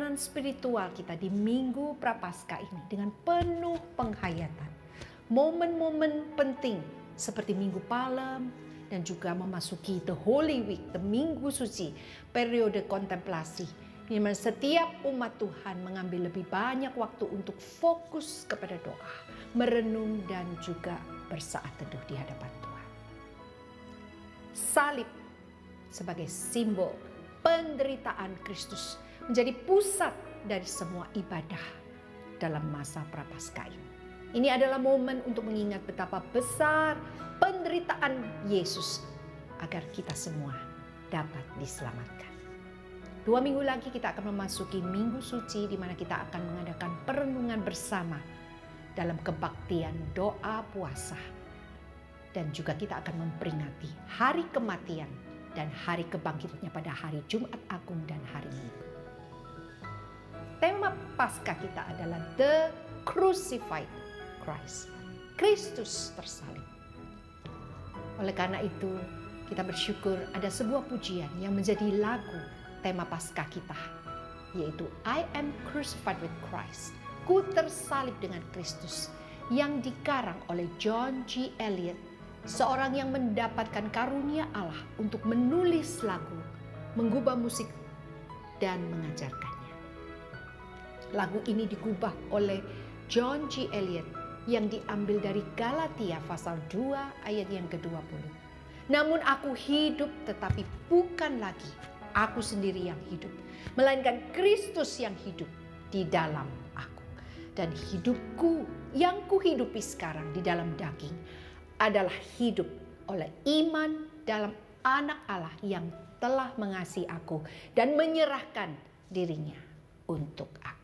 perjalanan spiritual kita di Minggu Prapaskah ini dengan penuh penghayatan. Momen-momen penting seperti Minggu Palem dan juga memasuki the Holy Week, the Minggu Suci, periode kontemplasi, di mana setiap umat Tuhan mengambil lebih banyak waktu untuk fokus kepada doa, merenung dan juga bersaat teduh di hadapan Tuhan. Salib sebagai simbol penderitaan Kristus menjadi pusat dari semua ibadah dalam masa Prapaskah ini. Ini adalah momen untuk mengingat betapa besar penderitaan Yesus agar kita semua dapat diselamatkan. 2 minggu lagi kita akan memasuki Minggu Suci di mana kita akan mengadakan perenungan bersama dalam kebaktian doa puasa. Dan juga kita akan memperingati hari kematian dan hari kebangkitannya pada hari Jumat Agung dan hari Minggu. Tema Paskah kita adalah The Crucified Christ. Kristus tersalib. Oleh karena itu, kita bersyukur ada sebuah pujian yang menjadi lagu tema Paskah kita, yaitu I am crucified with Christ. Ku tersalib dengan Kristus, yang dikarang oleh John G. Eliot, seorang yang mendapatkan karunia Allah untuk menulis lagu, menggubah musik, dan mengajarkannya. Lagu ini digubah oleh John G. Eliot yang diambil dari Galatia pasal 2 ayat yang ke-20. Namun aku hidup, tetapi bukan lagi aku sendiri yang hidup, melainkan Kristus yang hidup di dalam aku. Dan hidupku yang kuhidupi sekarang di dalam daging adalah hidup oleh iman dalam Anak Allah yang telah mengasihi aku dan menyerahkan dirinya untuk aku.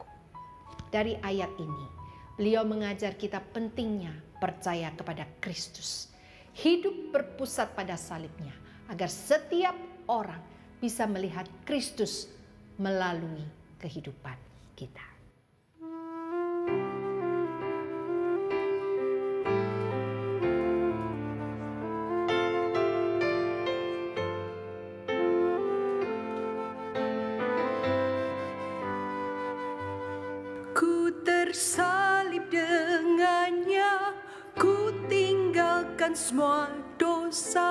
Dari ayat ini, beliau mengajar kita pentingnya percaya kepada Kristus. Hidup berpusat pada salibnya agar setiap orang bisa melihat Kristus melalui kehidupan kita. Ku tersalib dengannya, ku tinggalkan semua dosa,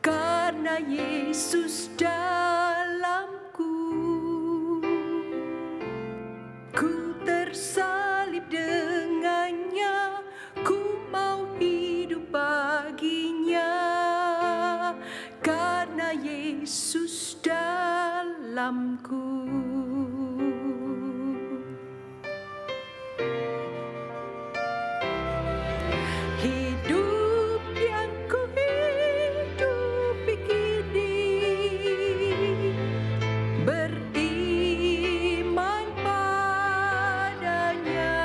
karena Yesus dalamku. Ku tersalib dengannya, ku mau hidup baginya, karena Yesus dalamku. Hidup yang ku hidupi kini, beriman padanya.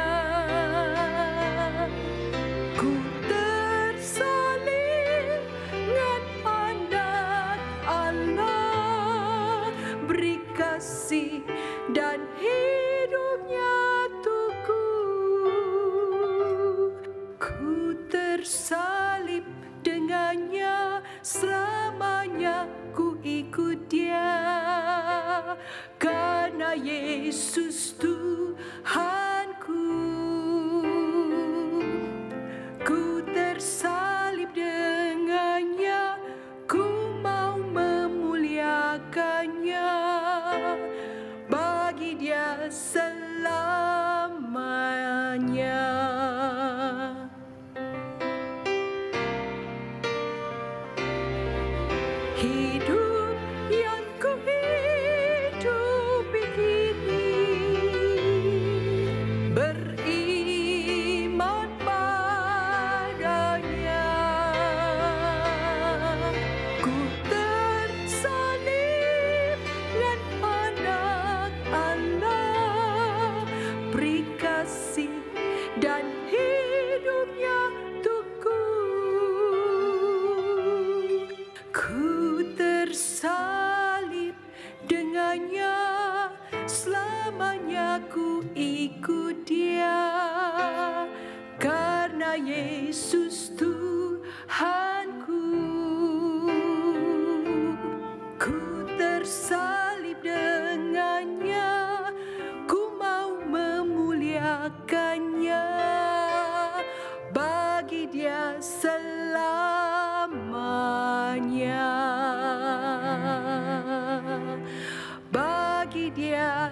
Ku tersalib dengan Anak Allah, beri kasih dan hidupnya untukku. Ku tersalib dengannya, selamanya ku ikut Dia, karena Yesus Tuhanku. Ku tersalib dengannya, ku mau memuliakannya, bagi Dia selamanya. Hidup yang ku hidupi kini, beriman padanya. Ku tersalib dengan Anak Allah, beri kasih dan hidupnya untukku. Ku tersalib dengannya, selamanya ku ikut Dia, karena Yesus Tuhanku. Ku tersalib dengannya, Dia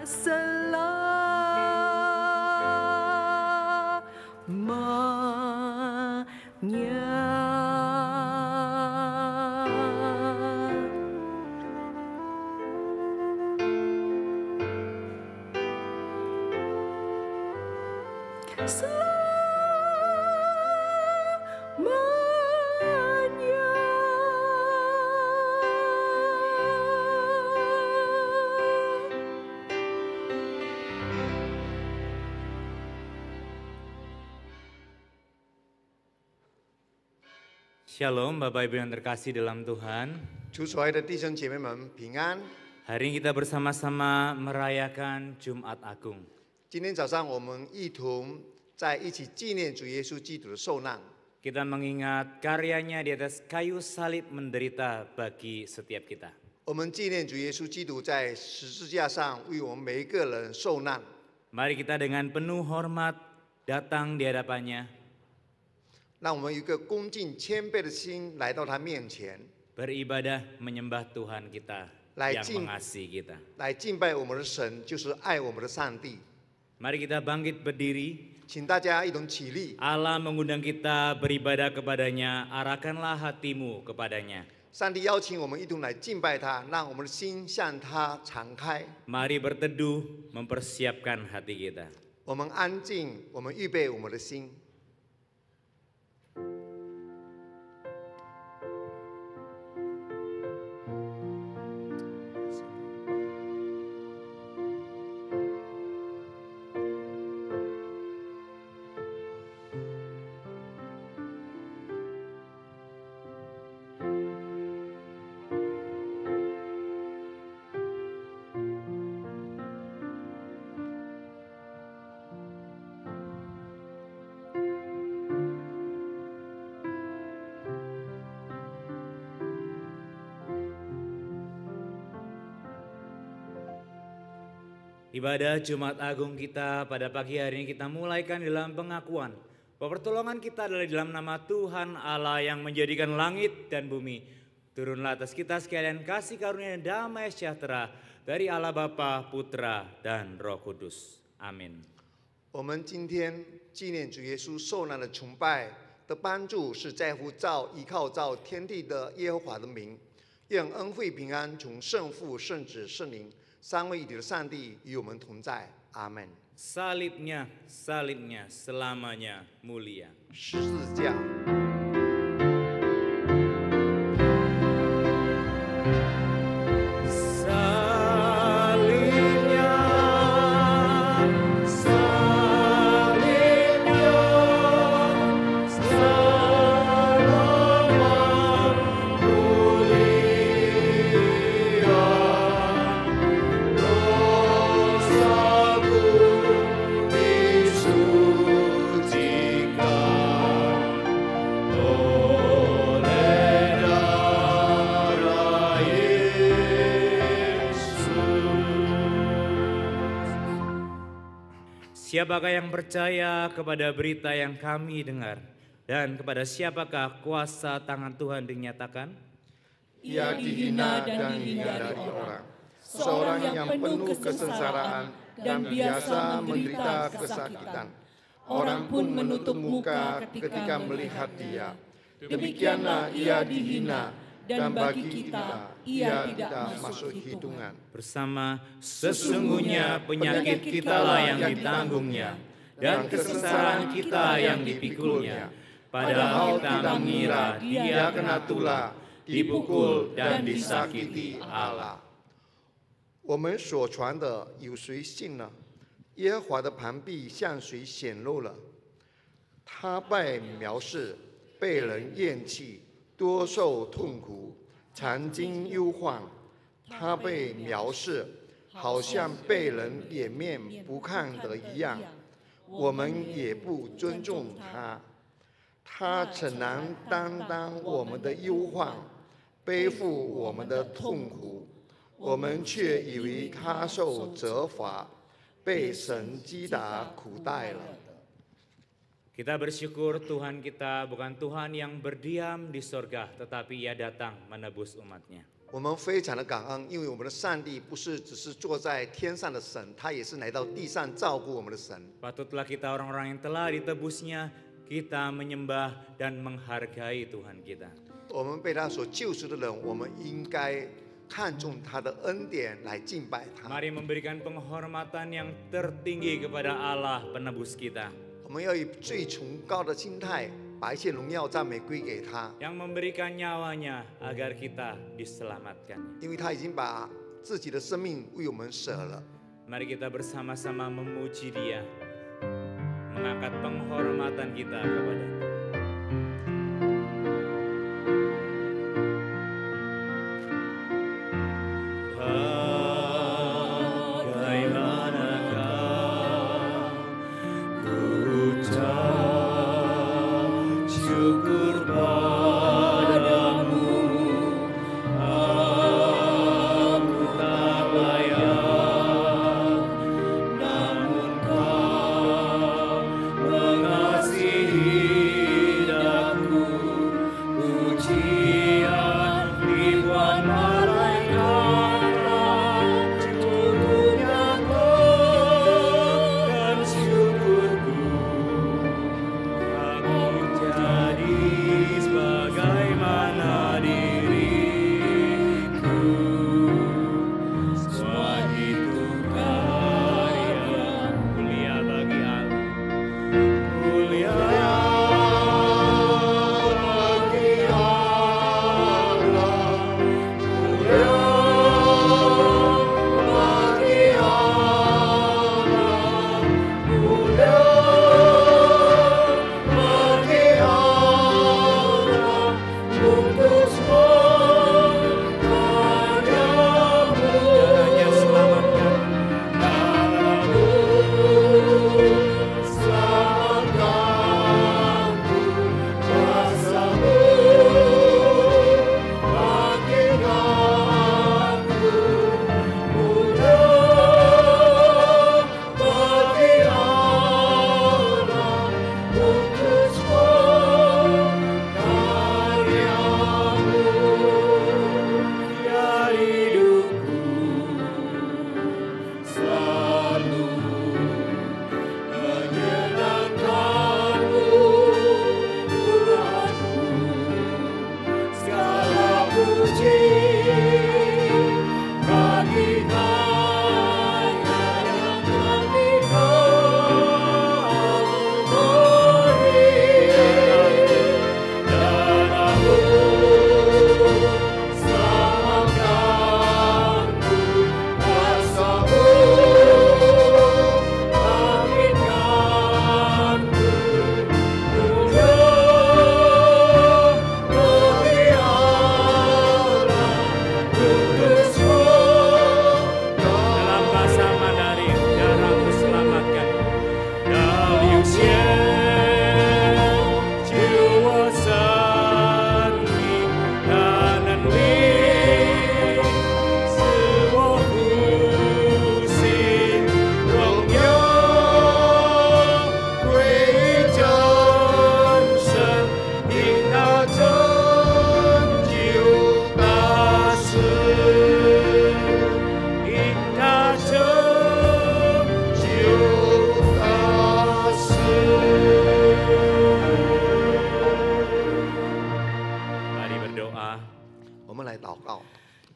Shalom Bapak Ibu yang terkasih dalam Tuhan. 主所爱的弟兄姐妹们平安。 Hari ini kita bersama-sama merayakan Jumat Agung. 今天早上我们一同在一起纪念主耶稣基督的受难。 Kita mengingat karyanya di atas kayu salib menderita bagi setiap kita. 我们纪念主耶稣基督在十字架上为我们每一个人受难。 Mari kita dengan penuh hormat datang di hadapannya. 让我们有一个恭敬谦卑的心来到他面前， Beribadah menyembah Tuhan kita yang mengasihi kita. 来敬拜我们的神，就是爱我们的上帝。 Mari kita bangkit berdiri. 请大家一同起立。 Allah mengundang kita beribadah kepadanya, arahkanlah hatimu kepadanya. 上帝邀请我们一同来敬拜他，让我们的心向他敞开。 Mari berteduh, mempersiapkan hati kita. 我们安静，我们预备我们的心。 Ibadah Jumat Agung kita pada pagi hari ini kita mulaikan dalam pengakuan bahwa pertolongan kita adalah dalam nama Tuhan Allah yang menjadikan langit dan bumi. Turunlah atas kita sekalian kasih karunia dan damai sejahtera dari Allah Bapa, Putra, dan Roh Kudus. Amin. 我们今天纪念主耶稣受难的崇拜的帮助，是在乎依靠造天地的耶和华的名。愿恩惠平安从圣父、圣子、圣灵三位一体的上帝与我们同在。阿门。 Salibnya selamanya mulia. 十字架。 Siapakah yang percaya kepada berita yang kami dengar? Dan kepada siapakah kuasa tangan Tuhan dinyatakan? Ia dihina dan dihindari orang. Seorang yang penuh kesengsaraan dan biasa menderita kesakitan. Orang pun menutup muka ketika melihat dia. Demikianlah ia dihina, dan bagi kita ia tidak masuk hitungan. Bersama sesungguhnya penyakit kitalah yang ditanggungnya dan kesengsaraan kita yang dipikulnya. Padahal kita mengira dia kena tulah, dipukul dan disakiti Allah. 我们所传的有谁信呢？耶和华的膀臂向谁显露了？他被藐视，被人厌弃，多受痛苦，常经忧患。他被藐视，好像被人掩面不看的一样。我们也不尊重他。他怎能担当我们的忧患，背负我们的痛苦？我们却以为他受责罚，被神击打苦待了。 Kita bersyukur Tuhan kita bukan Tuhan yang berdiam di sorga, tetapi Ia datang menebus umatnya. 我们非常的感恩，因为我们的上帝不是只是坐在天上的神，他也是来到地上照顾我们的神。 Patutlah kita orang-orang yang telah ditebusnya, kita menyembah dan menghargai Tuhan kita. 我们被他所救赎的人，我们应该看重他的恩典来敬拜他。 Mari memberikan penghormatan yang tertinggi kepada Allah penebus kita. 我们要以最崇高的心态，把一切荣耀赞美归给他， Yang memberikan nyawanya agar kita diselamatkan. 因为他已经把自己的生命为我们舍了。 Mari kita bersama-sama memuji Dia, mengangkat penghormatan kita kepada-Nya.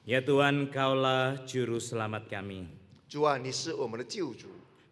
Ya Tuhan, Kaulah Juru Selamat kami. 主啊，你是我们的救主，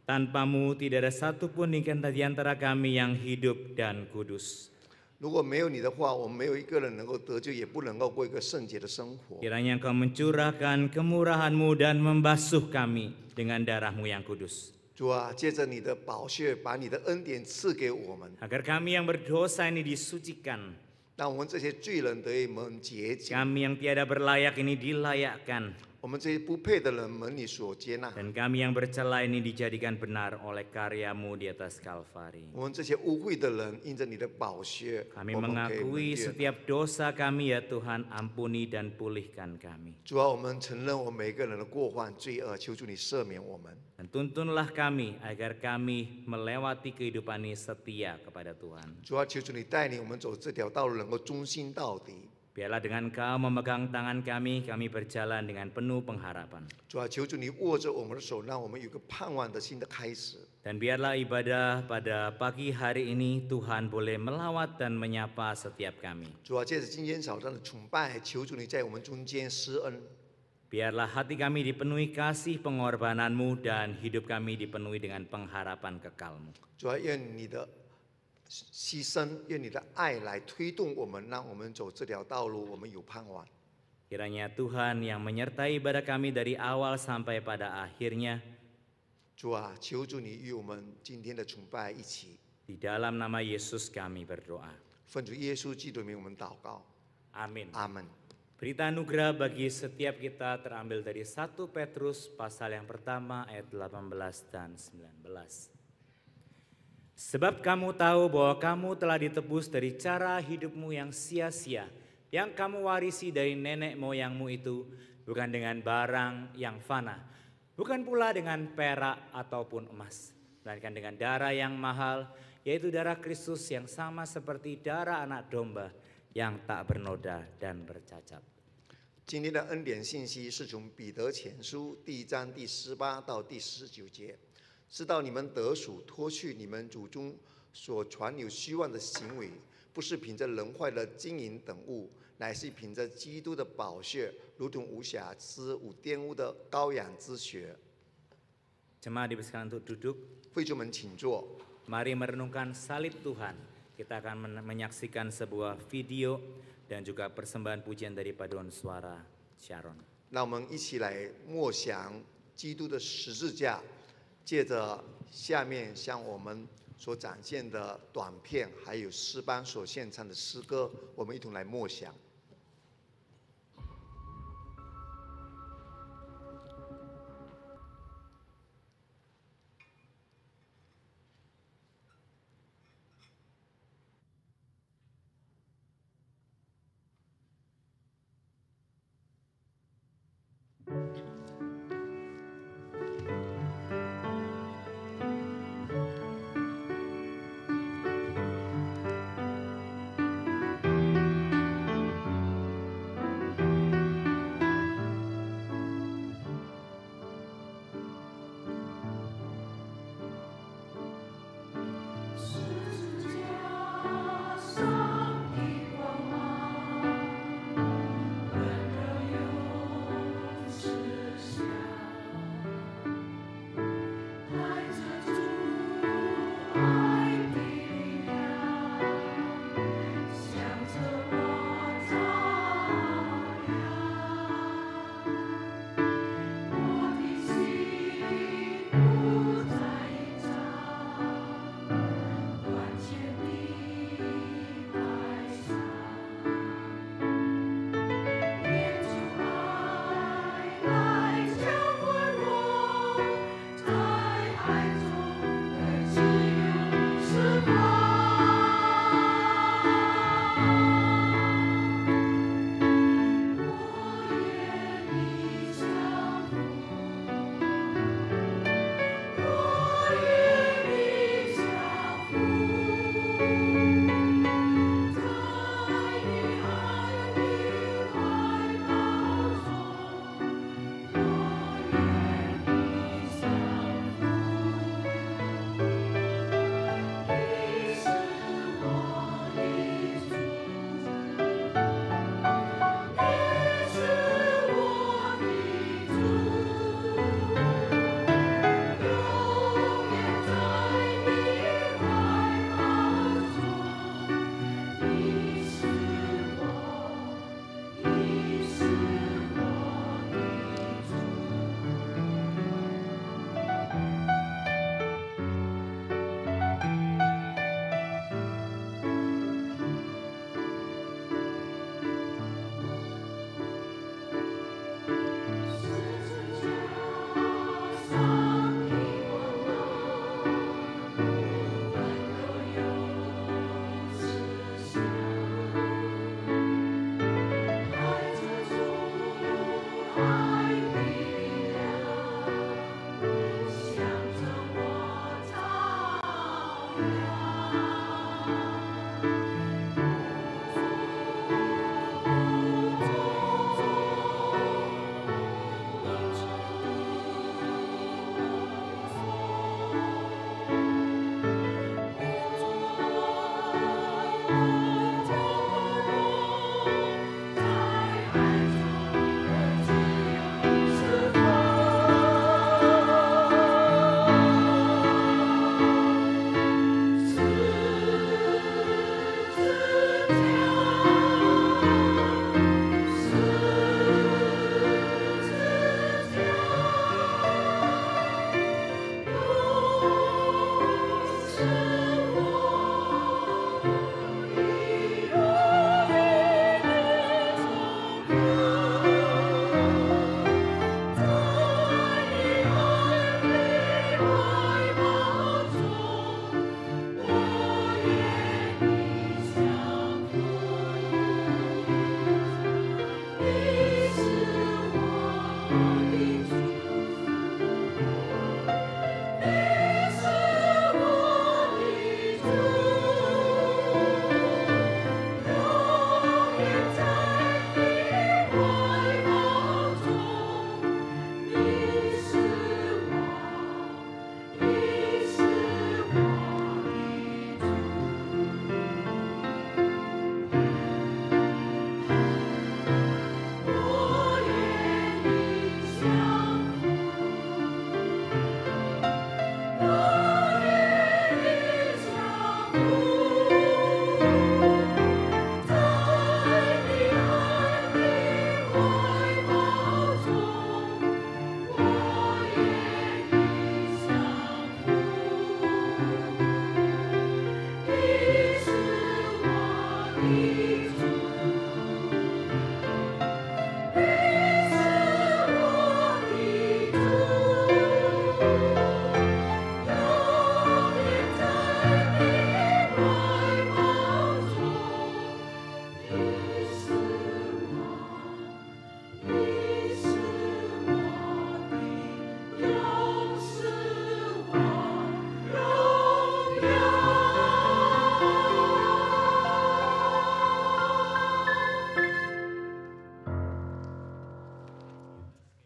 Tanpamu tidak ada satupun di antara kami yang hidup dan kudus. 如果没有你的话，我们没有一个人能够得救，也不能够过一个圣洁的生活。 Kiranya Engkau mencurahkan kemurahan-Mu dan membasuh kami dengan darah-Mu yang kudus. 主啊，借着你的宝血，把你的恩典赐给我们， Agar kami yang berdosa ini disucikan. 让我们这些罪人得以蒙洁净， Kami yang tiada berlayak ini dilayakkan. 我们这些不配的人蒙你所接纳， Dan kami yang bercela ini dijadikan benar oleh karya-Mu di atas Kalvari. 我们这些污秽的人因着你的宝血， Kami 我们可以蒙 mengakui 悦。 setiap dosa kami ya Tuhan, ampuni dan pulihkan kami. 主啊，我们承认我们每个人的过犯罪恶，求主你赦免我们。 Dan tuntunlah kami agar kami melewati kehidupan ini setia kepada Tuhan. 主啊，求主你带领我们走这条道路，能够忠心到底。Biarlah dengan Kau memegang tangan kami berjalan dengan penuh pengharapan. 主啊，求主你握着我们的手，让我们有个盼望的新的开始。 Dan biarlah ibadah pada pagi hari ini Tuhan boleh melawat dan menyapa setiap kami. 主啊，借着今天早上的崇拜，求主你在我们中间施恩。 Biarlah hati kami dipenuhi kasih pengorbanan-Mu dan hidup kami dipenuhi dengan pengharapan kekal-Mu. 主啊，愿你的牺牲，愿你的爱来推动我们，让我们走这条道路，我们有盼望。 Kiranya Tuhan yang menyertai ibadah kami dari awal sampai pada akhirnya. 主啊，求主你与我们今天的崇拜一起。 Di dalam nama Yesus kami berdoa. 奉主耶稣基督的名，我们祷告。 Amin. 阿门。 Berita anugerah bagi setiap kita terambil dari 1 Petrus pasal yang pertama ayat 18 dan 19. Sebab kamu tahu bahwa kamu telah ditebus dari cara hidupmu yang sia-sia, yang kamu warisi dari nenek moyangmu itu, bukan dengan barang yang fana, bukan pula dengan perak ataupun emas, melainkan dengan darah yang mahal, yaitu darah Kristus yang sama seperti darah anak domba yang tak bernoda dan bercacat. 今天的恩典信息是从彼得前书第1章第18到第19节，知道你们得赎，脱去你们祖宗所传有虚妄的行为，不是凭着人坏的金银等物，乃是凭着基督的宝血，如同无瑕疵、无玷污的羔羊之血。 Jemaat dipersilakan untuk duduk. 会众们请坐。 Mari merenungkan salib Tuhan. Kita akan menyaksikan sebuah video dan juga persembahan pujian dari paduan suara Sharon. 让我们一起来默想基督的十字架，借着下面向我们所展现的短片，还有诗班所献唱的诗歌，我们一同来默想。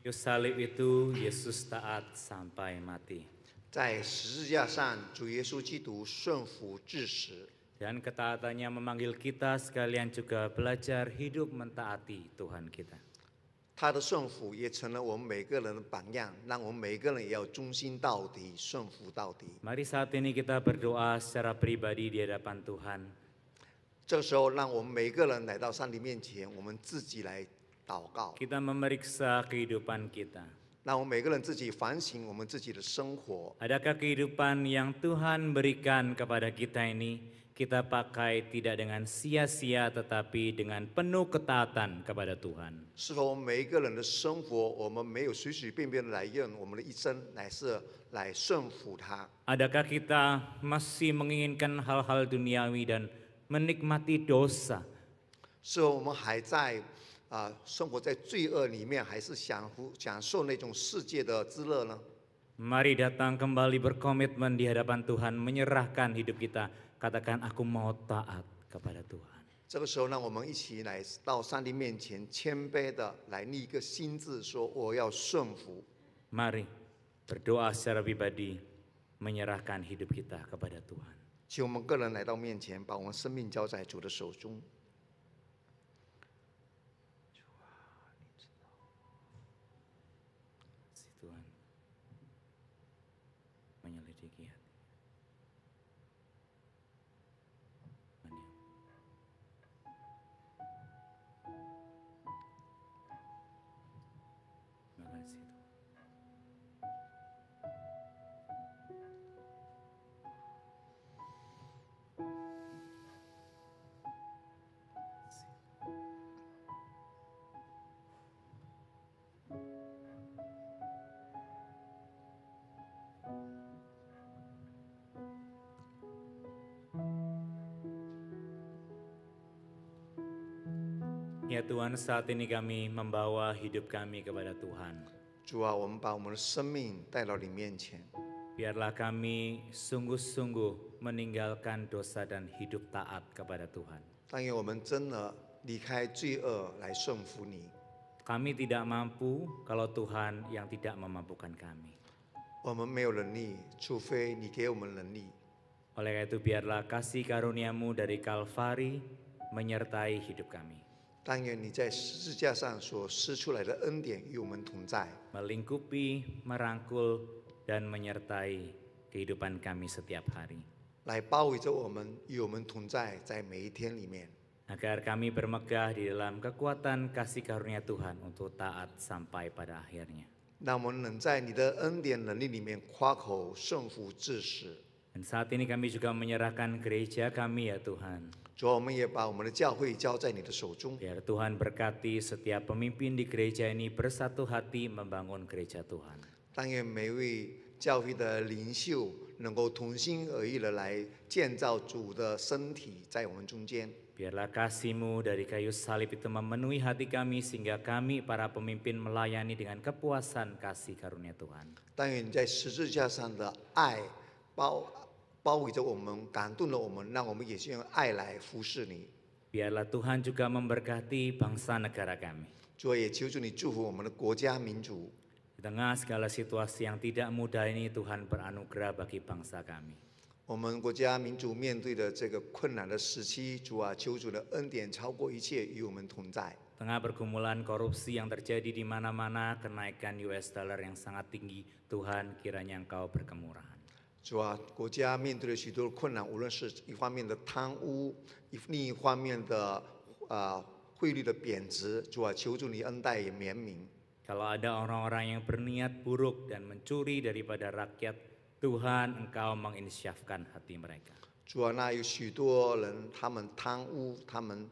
Kayu salib itu Yesus taat sampai mati. 在十字架上，主耶稣基督顺服至死， Dan ketaatannya memanggil kita sekalian juga belajar hidup mentaati Tuhan kita. 他的顺服也成了我们每个人的榜样，让我们每个人也要忠心到底，顺服到底。 Mari saat ini kita berdoa secara pribadi di hadapan Tuhan. 这个时候，让我们每个人来到上帝面前，我们自己来祷告， Kita memeriksa kehidupan kita. 让我们每个人自己反省我们自己的生活。 Adakah kehidupan yang Tuhan berikan kepada kita ini kita pakai tidak dengan sia-sia tetapi dengan penuh ketaatan kepada Tuhan. 是否我们每一个人的生活，我们没有随随便便的来用我们的一生，乃是来顺服他？ Adakah kita masih menginginkan hal-hal duniawi dan menikmati dosa? 是否我们还在生活在罪恶里面，还是享受那种世界的滋乐呢？ Mari datang kembali berkomitmen di hadapan Tuhan, menyerahkan hidup kita. Katakan, aku mau taat kepada Tuhan. 这个时候，让我们一起来到上帝面前，谦卑的来立一个心志，说我要顺服。 Mari berdoa secara pribadi, menyerahkan hidup kita kepada Tuhan. 请我们个人来到面前，把我们生命交在主的手中。 Tuhan menyelidiki hati. Terima kasih Tuhan. Ya Tuhan, saat ini kami membawa hidup kami kepada Tuhan. 主啊，我们把我们的生命带到你面前， Biarlah kami sungguh-sungguh meninggalkan dosa dan hidup taat kepada Tuhan. 但愿我们真的离开罪恶来顺服你。 Kami tidak mampu kalau Tuhan yang tidak memampukan kami. 我们没有能力，除非你给我们能力。 Oleh karena itu biarlah kasih karuniamu dari Kalvari menyertai hidup kami. 但愿你在十字架上所施出来的恩典与我们同在， Melingkupi, merangkul, dan menyertai kehidupan kami setiap hari. 来包围着我们，与我们同在，在每一天里面， Agar kami bermegah di dalam kekuatan kasih karunia Tuhan untuk taat sampai pada akhirnya. 让我们能在你的恩典能力里面夸口顺服至死。 Dan saat ini kami juga menyerahkan gereja kami ya Tuhan. 主啊，我们也把我们的教会交在你的手中， Biar Tuhan berkati setiap pemimpin di gereja ini bersatu hati membangun gereja Tuhan. 但愿每位教会的领袖能够同心合意的来建造主的身体在我们中间。Biarlah kasih-Mu dari kayu salib itu memenuhi hati kami sehingga kami para pemimpin melayani dengan kepuasan kasih karunia Tuhan. 但愿你在十字架上的爱包围着我们，感动了我们，让我们也是用爱来服侍你。 Biarlah Tuhan juga memberkati bangsa negara kami. 主啊，也求主你祝福我们的国家民族。 Di tengah segala situasi yang tidak mudah ini, Tuhan beranugerah bagi bangsa kami. 我们国家民族面对的这个困难的时期，主啊，求主的恩典超过一切，与我们同在。 Tengah pergumulan korupsi yang terjadi di mana-mana, kenaikan US dollar yang sangat tinggi, Tuhan kiranya Engkau berkemurahan. 主啊，国家面对了许多的困难，无论是一方面的贪污，另一方面的汇率的贬值，主啊，求主你恩待也怜悯。 Kalau ada orang-orang yang berniat buruk dan mencuri daripada rakyat, Tuhan Engkau menginsyafkan hati mereka. 主啊，那有许多人他们贪污，他们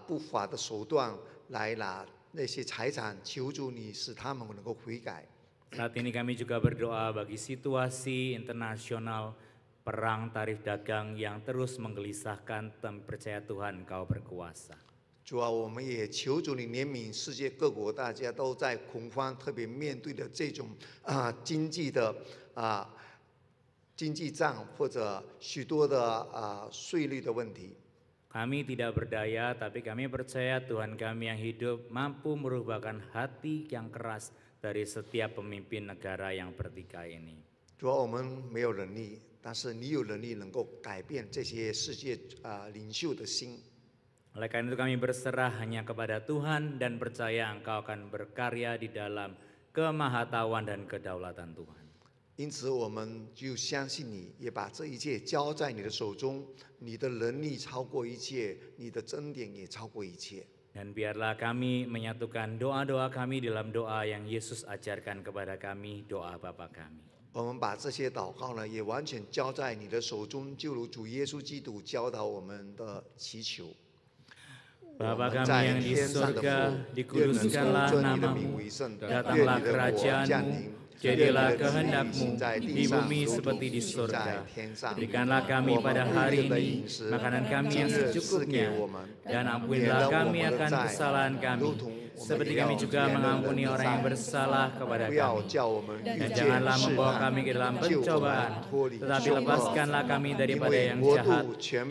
不法的手段来拿那些财产，求主你使他们能够悔改。 Saat ini kami juga berdoa bagi situasi internasional perang tarif dagang yang terus menggelisahkan dan percaya Tuhan Engkau berkuasa. 主啊，我们也求主你怜悯世界各国，大家都在恐慌，特别面对的这种经济的经济战或者许多的税率的问题。 Kami tidak berdaya, tapi kami percaya Tuhan kami yang hidup mampu merubahkan hati yang keras dari setiap pemimpin negara yang bertikai ini. 主啊，我们没有能力，但是你有能力能够改变这些世界领袖的心。 Oleh karena itu kami berserah hanya kepada Tuhan dan percaya Engkau akan berkarya di dalam kemahatauan dan kedaulatan Tuhan. 因此，我们就相信你，也把这一切交在你的手中。你的能力超过一切，你的恩典也超过一切。 Dan biarlah kami menyatukan doa-doa kami dalam doa yang Yesus ajarkan kepada kami, doa Bapa kami. 我们把这些祷告呢，也完全交在你的手中，就如主耶稣基督教导我们的祈求。 Bapa kami yang di surga, dikuduskanlah namamu, datanglah kerajaanmu, jadilah kehendak-Mu di bumi seperti di surga. Berikanlah kami pada hari ini makanan kami yang secukupnya, dan ampunilah kami akan kesalahan kami, seperti kami juga mengampuni orang yang bersalah kepada kami. Dan janganlah membawa kami ke dalam pencobaan, tetapi lepaskanlah kami daripada yang jahat,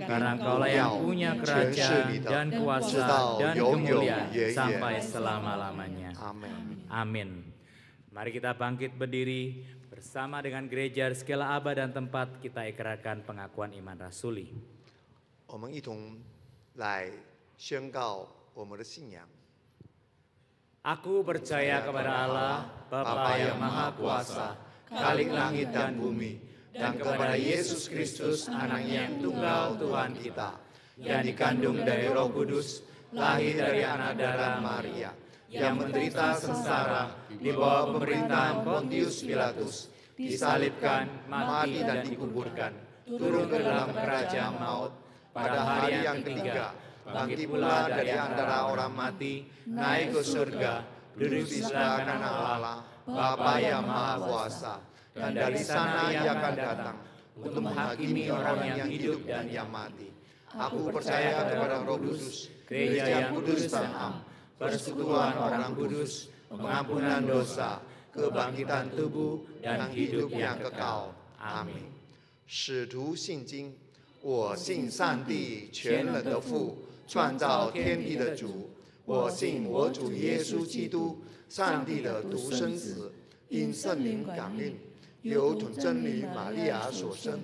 karena Engkaulah yang punya kerajaan dan kuasa dan kemuliaan sampai selama-lamanya. Amin. Mari kita bangkit berdiri bersama dengan gereja di segala abad dan tempat kita ikrarkan pengakuan iman rasuli. 我们一同来宣告我们的信仰。 Aku percaya kepada Allah, Bapa yang Maha Kuasa, Khalik langit dan bumi, dan kepada Yesus Kristus, Anaknya yang tunggal Tuhan kita, yang dikandung dari Roh Kudus, lahir dari anak darah Maria, yang menderita sengsara di bawah pemerintahan Pontius Pilatus, disalibkan, mati dan dikuburkan, turun ke dalam kerajaan maut, pada hari yang ketiga, bangkit pula dari antara orang mati, naik ke surga, duduk di sebelah kanan Allah, Bapa yang Maha Kuasa, dan dari sana Ia akan datang untuk menghakimi orang yang hidup dan yang mati. Aku percaya kepada Roh Kudus, gereja yang kudus dan am, persekutuan orang kudus, pengampunan dosa, kebangkitan tubuh, dan hidup yang kekal. Amin. 使徒信经，我信上帝全能的父，创造天地的主。我信我主耶稣基督，上帝的独生子，因圣灵感孕，由童真女玛利亚所生，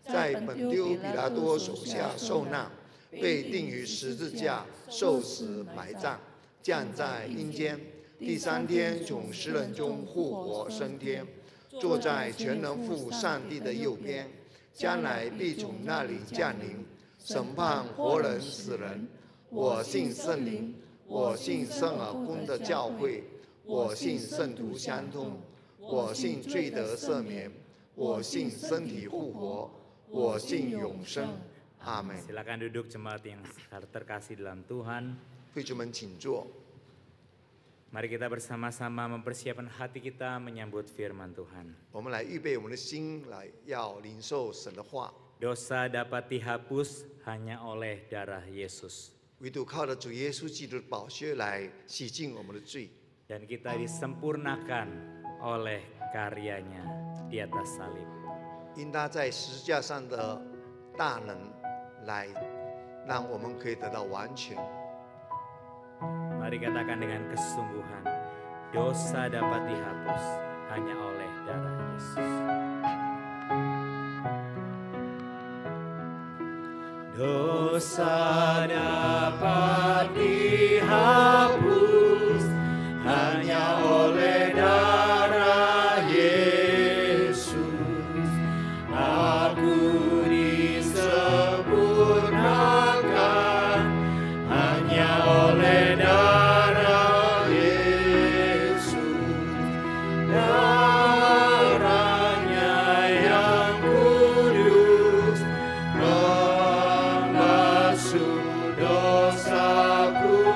在本丢比拉多手下受难，被钉于十字架，受死埋葬，降在阴间，第三天从死人中复活升天，坐在全能父上帝的右边，将来必从那里降临，审判活人死人。我信圣灵，我信圣而公的教会，我信圣徒相通，我信罪得赦免，我信身体复活，我信永生。阿门。 Silakan duduk jemaat yang terkasih dalam Tuhan. 弟兄们，请坐。 Mari kita bersama-sama mempersiapkan hati kita menyambut firman Tuhan. 我们来预备我们的心，来要领受神的话。Dosa dapat dihapus hanya oleh darah Yesus. 唯独靠着主耶稣基督的宝血来洗净我们的罪， Dan kita disempurnakan oleh karyanya di atas salib. 因他在十字架上的大能来让我们可以得到完全。 Mari katakan dengan kesungguhan, dosa dapat dihapus hanya oleh darah Yesus. Dosa dapat dihapus hanya oleh darah Yesus. Aku disempurnakan hanya oleh darah Yesus. Darahnya yang kudus membasuh dosaku.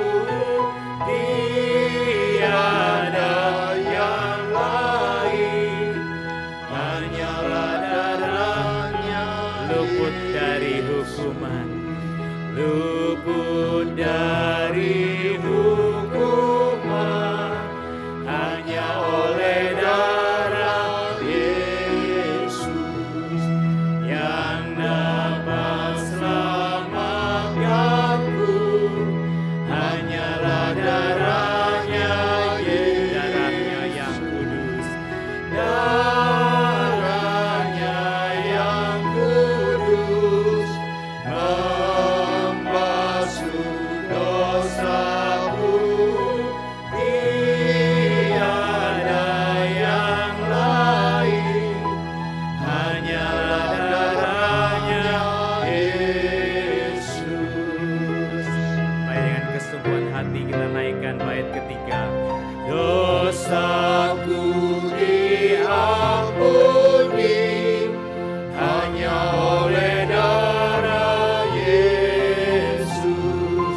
Tiada yang lain, hanyalah darahnya. Luput dari hukuman, luput dari hukuman, hanya oleh darah Yesus yang dapat selamatkanku. Hanyalah darahnya, darahnya yang kudus, darahnya yang kudus membasuh dosaku. Tiada yang lain, hanyalah darahnya Yesus. Mari dengan kesungguhan hati kita naikkan bait ketiga. Dosaku diampuni hanya oleh darah Yesus.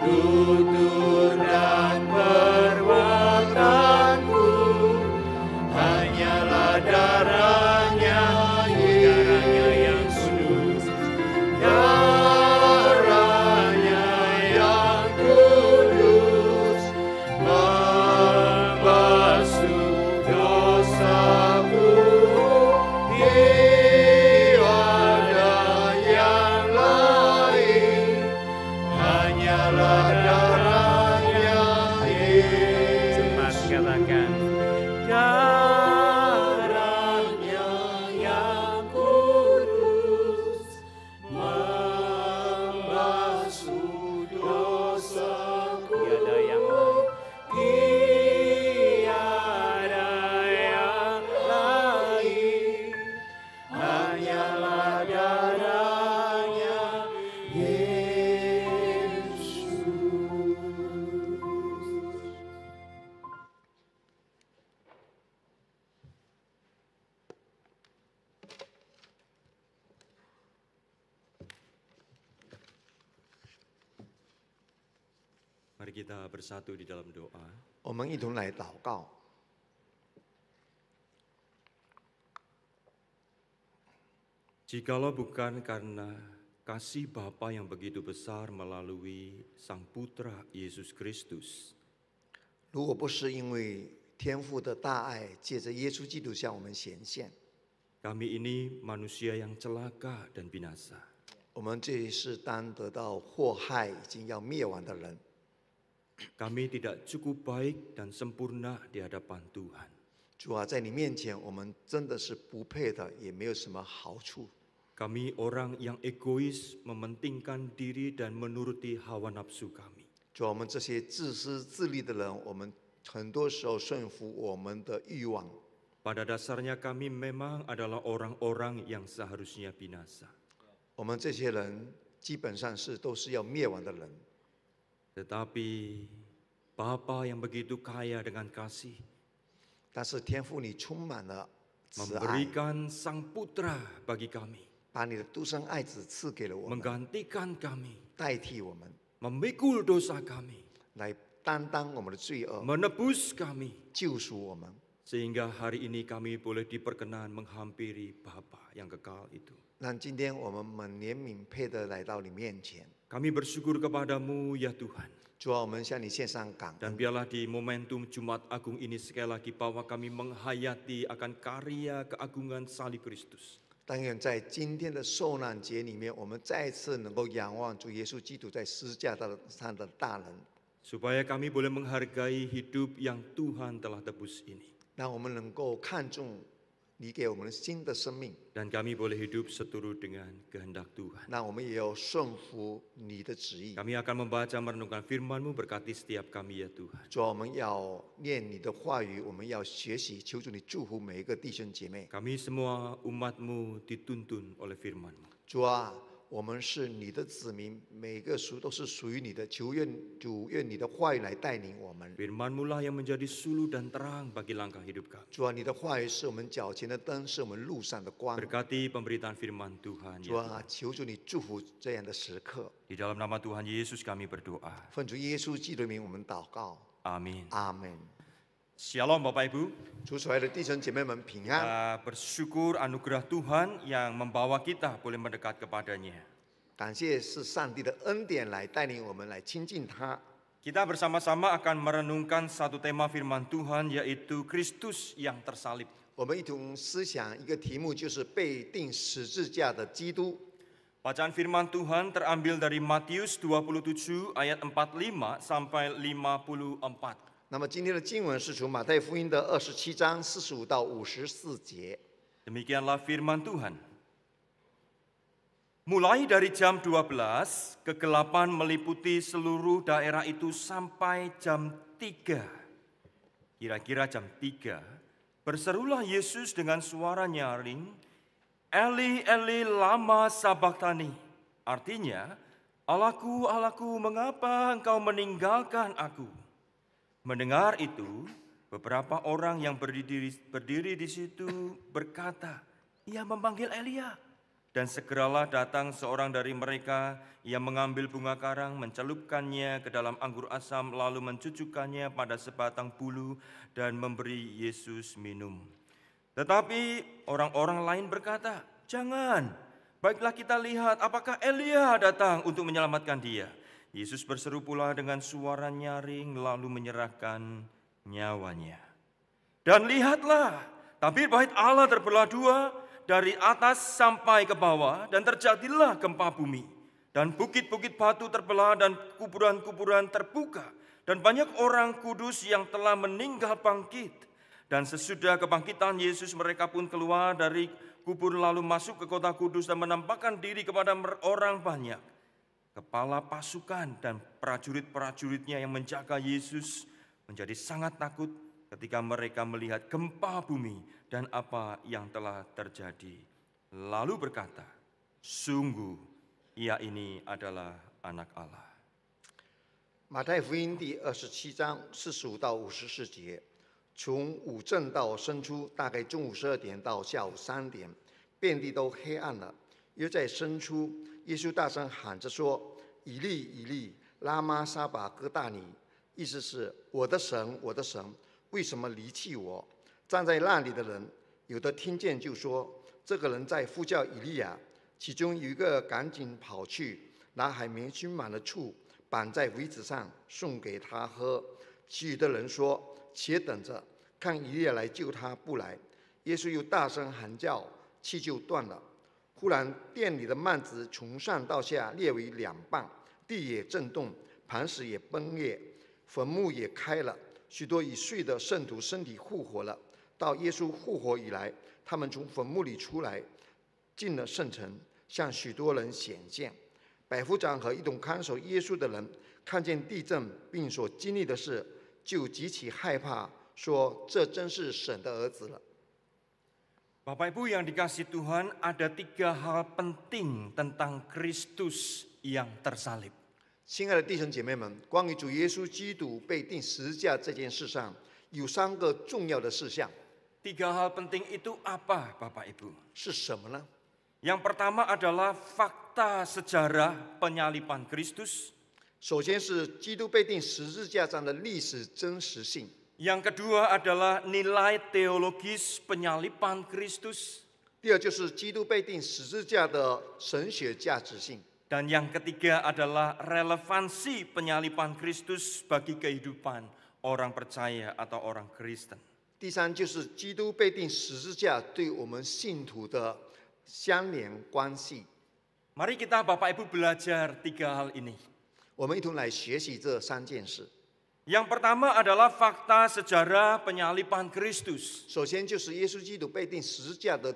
Tutur dan perbuatanku, hanyalah darahnya, darahnya yang kudus, darahnya yang kudus membasuh dosaku. Tiada yang lain, hanyalah darahnya Yesus. Cepat katakan, darahnya yang kudus membasuh dosaku. Tiada yang lain, tiada yang lain, hanyalah darahnya Yesus. Mari kita bersatu di dalam doa. 我们一同来祷告。 Jikalau bukan karena kasih Bapa yang begitu besar melalui Sang Putra Yesus Kristus, 如果不是因为天父的大爱借着耶稣基督向我们显现， kami ini manusia yang celaka dan binasa. 我们这是当得到祸害已经要灭亡的人。 Kami tidak cukup baik dan sempurna di hadapan Tuhan. 主啊，在你面前，我们真的是不配的，也没有什么好处。 Kami orang yang egois, mementingkan diri dan menuruti hawa nafsu kami. 主啊，我们这些自私自利的人，我们很多时候顺服我们的欲望。 Pada dasarnya kami memang adalah orang-orang yang seharusnya binasa. 我们这些人基本上都是要灭亡的人。 Tetapi Bapa yang begitu kaya dengan kasih, 但是天父，你充满了慈爱， memberikan Sang Putra bagi kami, 把你的独生爱子赐给了我们， menggantikan kami, 代替我们， memikul dosa kami, 来担当我们的罪恶， menebus kami, 救赎我们。sehingga hari ini kami boleh diperkenan menghampiri Bapa yang kekal itu. 让今天我们满怜悯配得来到你面前。 Kami bersyukur kepadamu ya Tuhan. 主啊，我们向你献上感 Dan 恩。 biarlah di momentum Jumat Agung ini sekali lagi bahwa kami menghayati akan karya keagungan salib Kristus. 但愿在今天的受难节里面，我们再次能够仰望主耶稣基督在十字架上的大能， Supaya kami boleh menghargai hidup yang Tuhan telah tebus ini. 让我们能够看重你给我们新的生命， Dan kami boleh hidup seturut dengan kehendak Tuhan. 让我们也有顺服你的旨意。 Kami akan membaca merenungkan firman-Mu, berkati setiap kami ya Tuhan. 主啊，我们要念你的话语，我们要学习，求主你祝福每一个弟兄姐妹。 Kami semua umat-Mu dituntun oleh firman-Mu. 主啊，我们是你的子民，每个都是属于你的。求愿主愿你的话语来带领我们。 Firman-Mu lah yang menjadi suluh dan terang bagi langkah hidup kami. 主啊，你的话语是我们脚前的灯，是我们路上的光。 Berkati pemberitaan firman Tuhan 主 ya Tuhan. 啊，求主你祝福这样的时刻。 Di dalam nama Tuhan Yesus kami berdoa. 奉主耶稣基督的名，我们祷告， Amin. 阿门。 Shalom Bapak Ibu. 主所爱的弟兄姐妹们平安。 Kita bersyukur anugerah Tuhan yang membawa kita boleh mendekat kepadanya. 感谢是上帝的恩典来带领我们来亲近他。 Kita bersama-sama akan merenungkan satu tema firman Tuhan yaitu Kristus yang tersalib. 我们一同思想一个题目，就是被钉十字架的基督。 Bacaan firman Tuhan terambil dari Matius 27 ayat 45 sampai 54. 那么今天的经文是从马太福音的27章45到54节。 Demikianlah firman Tuhan. Mulai dari jam 12, kegelapan meliputi seluruh daerah itu sampai jam 3. Kira-kira jam 3, berserulah Yesus dengan suara nyaring, Eli, Eli, lama sabachthani. Artinya, Allahku, Allahku, mengapa engkau meninggalkan aku? Mendengar itu, beberapa orang yang berdiri di situ berkata, ia memanggil Elia. Dan segeralah datang seorang dari mereka yang mengambil bunga karang, mencelupkannya ke dalam anggur asam, lalu mencucukkannya pada sebatang bulu dan memberi Yesus minum. Tetapi orang-orang lain berkata, jangan, baiklah kita lihat apakah Elia datang untuk menyelamatkan dia. Yesus berseru pula dengan suara nyaring lalu menyerahkan nyawanya. Dan lihatlah, tabir bait Allah terbelah dua, dari atas sampai ke bawah, dan terjadilah gempa bumi. Dan bukit-bukit batu terbelah dan kuburan-kuburan terbuka. Dan banyak orang kudus yang telah meninggal bangkit. Dan sesudah kebangkitan Yesus, mereka pun keluar dari kubur lalu masuk ke kota kudus dan menampakkan diri kepada orang banyak. Kepala pasukan dan prajurit-prajuritnya yang menjaga Yesus menjadi sangat takut ketika mereka melihat gempa bumi dan apa yang telah terjadi. Lalu berkata, sungguh ia ini adalah anak Allah. 马太福音第27章45到54节，从午正到申初，大概中午12点到下午3点，遍地都黑暗了。约在申初，耶稣大声喊着说：“以利，以利，拉玛撒巴哥大尼。”意思是：我的神，我的神，为什么离弃我？站在那里的人，有的听见就说：“这个人在呼叫以利亚。”其中有一个赶紧跑去，拿海绵熏满了醋，绑在苇子上，送给他喝。其余的人说：“且等着，看以利亚来救他不来。”耶稣又大声喊叫，气就断了。忽然，殿里的幔子从上到下裂为2半，地也震动，磐石也崩裂，坟墓也开了。许多已睡的圣徒身体复活了。到耶稣复活以来，他们从坟墓里出来，进了圣城，向许多人显现。百夫长和一同看守耶稣的人，看见地震并所经历的事，就极其害怕，说：“这真是神的儿子了。” Bapak Ibu yang dikasihi Tuhan, ada 3 hal penting tentang Kristus yang tersalib. 亲爱的弟兄姐妹们，关于主耶稣基督被钉十字架这件事上，有3个重要的事项。 3 hal penting itu apa, Bapak Ibu? 是什么呢？ Yang pertama adalah fakta sejarah penyaliban Kristus. 首先是基督被钉十字架上的历史真实性。Yang kedua adalah nilai teologis penyaliban Kristus. 第二就是基督被钉十字架的神学价值性。 Dan yang ketiga adalah relevansi penyaliban Kristus bagi kehidupan orang percaya atau orang Kristen. 第三就是基督被钉十字架对我们信徒的相连关系。 Mari kita Bapak Ibu belajar 3 hal ini. 我们一同来学习这3件事。 Yang pertama adalah fakta sejarah penyaliban Kristus. 首先就是耶稣基督被钉十字架的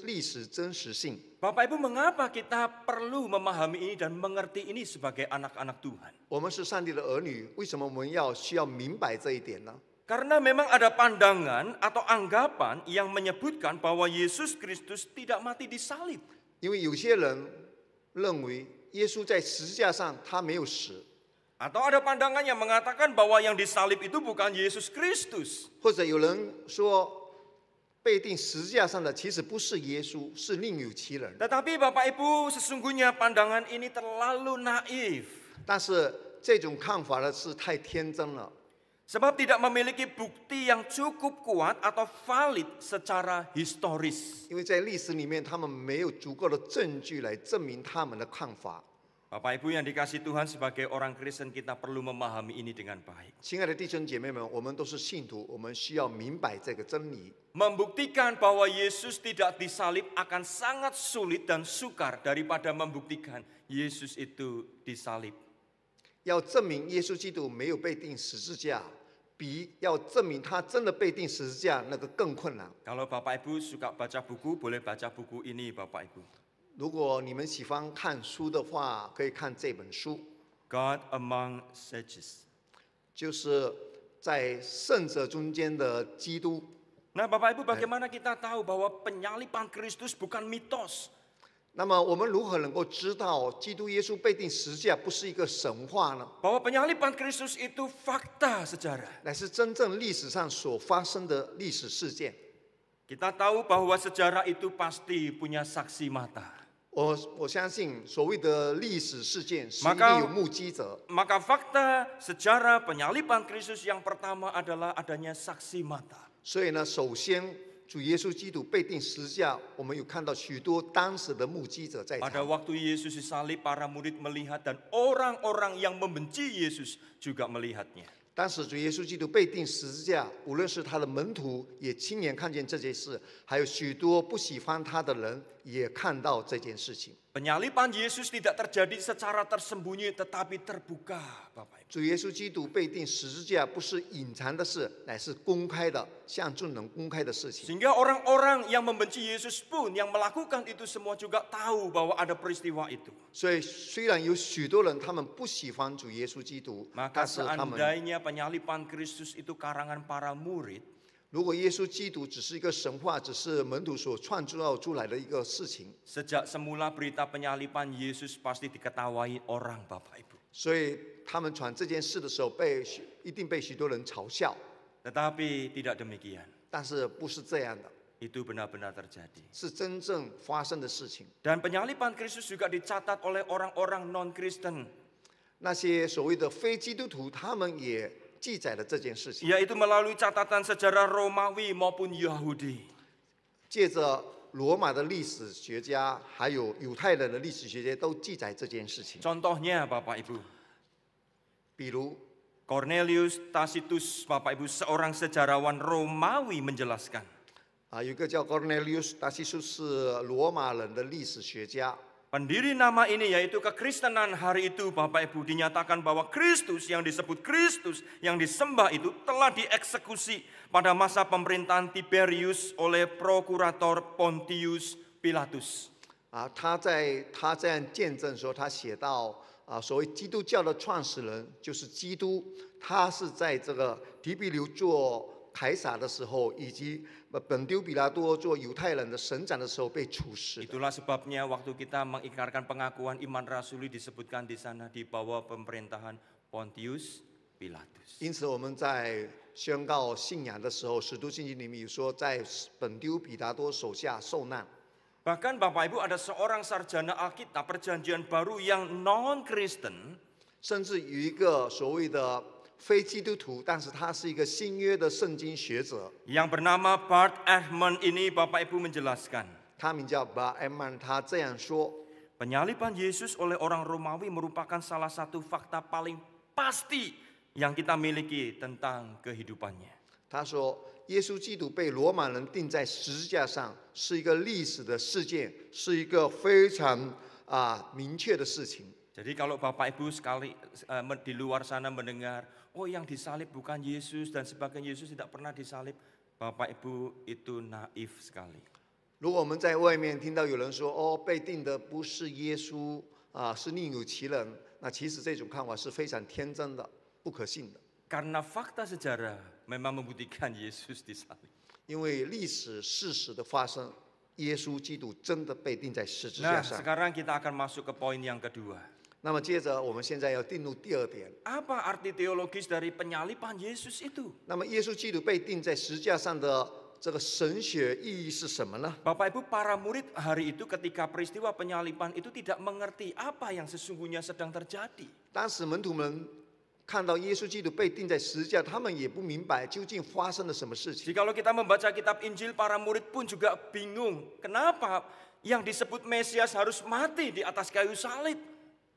历史真实性。 Bapak Ibu, mengapa kita perlu memahami ini dan mengerti ini sebagai anak-anak Tuhan? 我们是上帝的儿女，为什么我们需要明白这一点呢？ Karena memang ada pandangan atau anggapan yang menyebutkan bahwa Yesus Kristus tidak mati di salib. 因为有些人认为耶稣在十字架上他没有死， Atau ada pandangan yang mengatakan bahwa yang disalib itu bukan Yesus Kristus. 或者有人说被钉十字架上的其实不是耶稣，是另有其人。 Tetapi Bapak Ibu, sesungguhnya pandangan ini terlalu naif. 但是这种看法呢是太天真了， Sebab tidak memiliki bukti yang cukup kuat atau valid secara historis. 因为在历史里面他们没有足够的证据来证明他们的看法。 Bapak Ibu yang dikasihi Tuhan, sebagai orang Kristen kita perlu memahami ini dengan baik. 亲爱的弟兄姐妹们，我们都是信徒，我们需要明白这个真理。 Membuktikan bahwa Yesus tidak disalib akan sangat sulit dan sukar daripada membuktikan Yesus itu disalib. 要证明耶稣基督没有被钉十字架，比要证明他真的被钉十字架那个更困难。 Kalau Bapak Ibu suka baca buku, boleh baca buku ini Bapak Ibu. 如果你们喜欢看书的话，可以看这本书， God Among Sages. 就是在圣者中间的基督。 Nah Bapak Ibu, bagaimana kita tahu bahwa penyaliban Kristus bukan mitos? 那么我们如何能够知道基督耶稣被钉十字架不是一个神话呢？ Bahwa penyaliban Kristus itu fakta sejarah. 乃是真正历史上所发生的历史事件。 Kita tahu bahwa sejarah itu pasti punya saksi mata. 我相信所谓的历史事件是一 Maka- 定有目击者。 Maka fakta sejarah penyaliban Kristus yang pertama adalah adanya saksi mata. 所以呢，首先主耶稣基督被钉十字架，我们有看到许多当时的目击者在 Pada 场。 waktu Yesus disalib, para murid melihat dan orang-orang yang membenci Yesus juga melihatnya. 当时主耶稣基督被钉十字架，无论是他的门徒也亲眼看见这件事，还有许多不喜欢他的人也看到这件事情。 Penyaliban Yesus tidak terjadi secara tersembunyi tetapi terbuka, Bapak Ibu. 主耶稣基督被钉十字架不是隐藏的事，乃是公开的，向众人公开的事情。 Sehingga orang-orang yang membenci Yesus pun yang melakukan itu semua juga tahu bahwa ada peristiwa itu. 所以虽然有许多人他们不喜欢主耶稣基督， Maka 但是他们 seandainya penyaliban Kristus itu karangan para murid, 如果耶稣基督只是一个神话，只是门徒所创造出来的一个事情， sejak semula berita penyaliban Yesus pasti diketawai orang, Bapak Ibu. 所以他们传这件事的时候一定被许多人嘲笑。 Tetapi tidak demikian. 但是不是这样的， Itu benar-benar terjadi. 是真正发生的事情。 Dan penyaliban Kristus juga dicatat oleh orang-orang non-Kristen, 那些所谓的非基督徒，他们也记载了这件事情， yaitu melalui catatan sejarah Romawi maupun Yahudi. 借着罗马的历史学家，还有犹太人的历史学家都记载这件事情。 Contohnya Bapak Ibu, 比如 Cornelius Tacitus, Bapak Ibu, seorang sejarawan Romawi menjelaskan, 有一个叫 Cornelius Tacitus 是罗马人的历史学家， pendiri nama ini yaitu kekristenan hari itu Bapak Ibu dinyatakan bahwa Kristus yang disebut Kristus yang disembah itu telah dieksekusi pada masa pemerintahan Tiberius oleh prokurator Pontius Pilatus. 他这样见证说，他写到所谓基督教的创始人就是基督，他是在这个提比留做凯撒的时候，以及本丢比拉多做犹太人的省长的时候被处死的。 Itulah sebabnya waktu kita mengikrarkan pengakuan iman rasuli disebutkan di sana di bawah pemerintahan Pontius Pilatus. 因此我们在宣告信仰的时候，使徒信经里面有说，在本丢比拉多手下受难。 Bahkan Bapak Ibu ada seorang sarjana Alkitab perjanjian baru yang non-Kristen 甚至有一个所谓的非基督徒，但是他是一个新约的圣经学者， yang bernama Bart Ehrman ini Bapak Ibu menjelaskan, 他名叫巴埃曼，他这样说： penyaliban Yesus oleh orang Romawi merupakan salah satu fakta paling pasti yang kita miliki tentang kehidupannya. 他说，耶稣基督被罗马人钉在十字架上，是一个历史的事件，是一个非常明确的事情。 Jadi kalau Bapak Ibu sekali di luar sana mendengar, oh yang disalib bukan Yesus dan sebagainya, Yesus tidak pernah disalib, Bapak Ibu itu naif sekali. 如果我们在外面听到有人说，哦，被钉的不是耶稣是另有其人，那其实这种看法是非常天真的、不可信的。 Karena fakta sejarah memang membuktikan Yesus disalib. 因为历史事实的发生，耶稣基督真的被钉在十字 Nah, 架上。 sekarang kita akan masuk ke poin yang kedua. 那么接着，我们现在要进入第二点。 Apa arti teologis dari penyaliban Yesus itu? 那么，耶稣基督被钉在十字架上的这个神学意义是什么呢？ Bapak Ibu, para murid hari itu ketika peristiwa penyaliban itu tidak mengerti apa yang sesungguhnya sedang terjadi. 当时门徒们看到耶稣基督被钉在十字架，他们也不明白究竟发生了什么事情。 Jikalau kita membaca kitab Injil, para murid pun juga bingung. Kenapa yang disebut Mesias harus mati di atas kayu salib?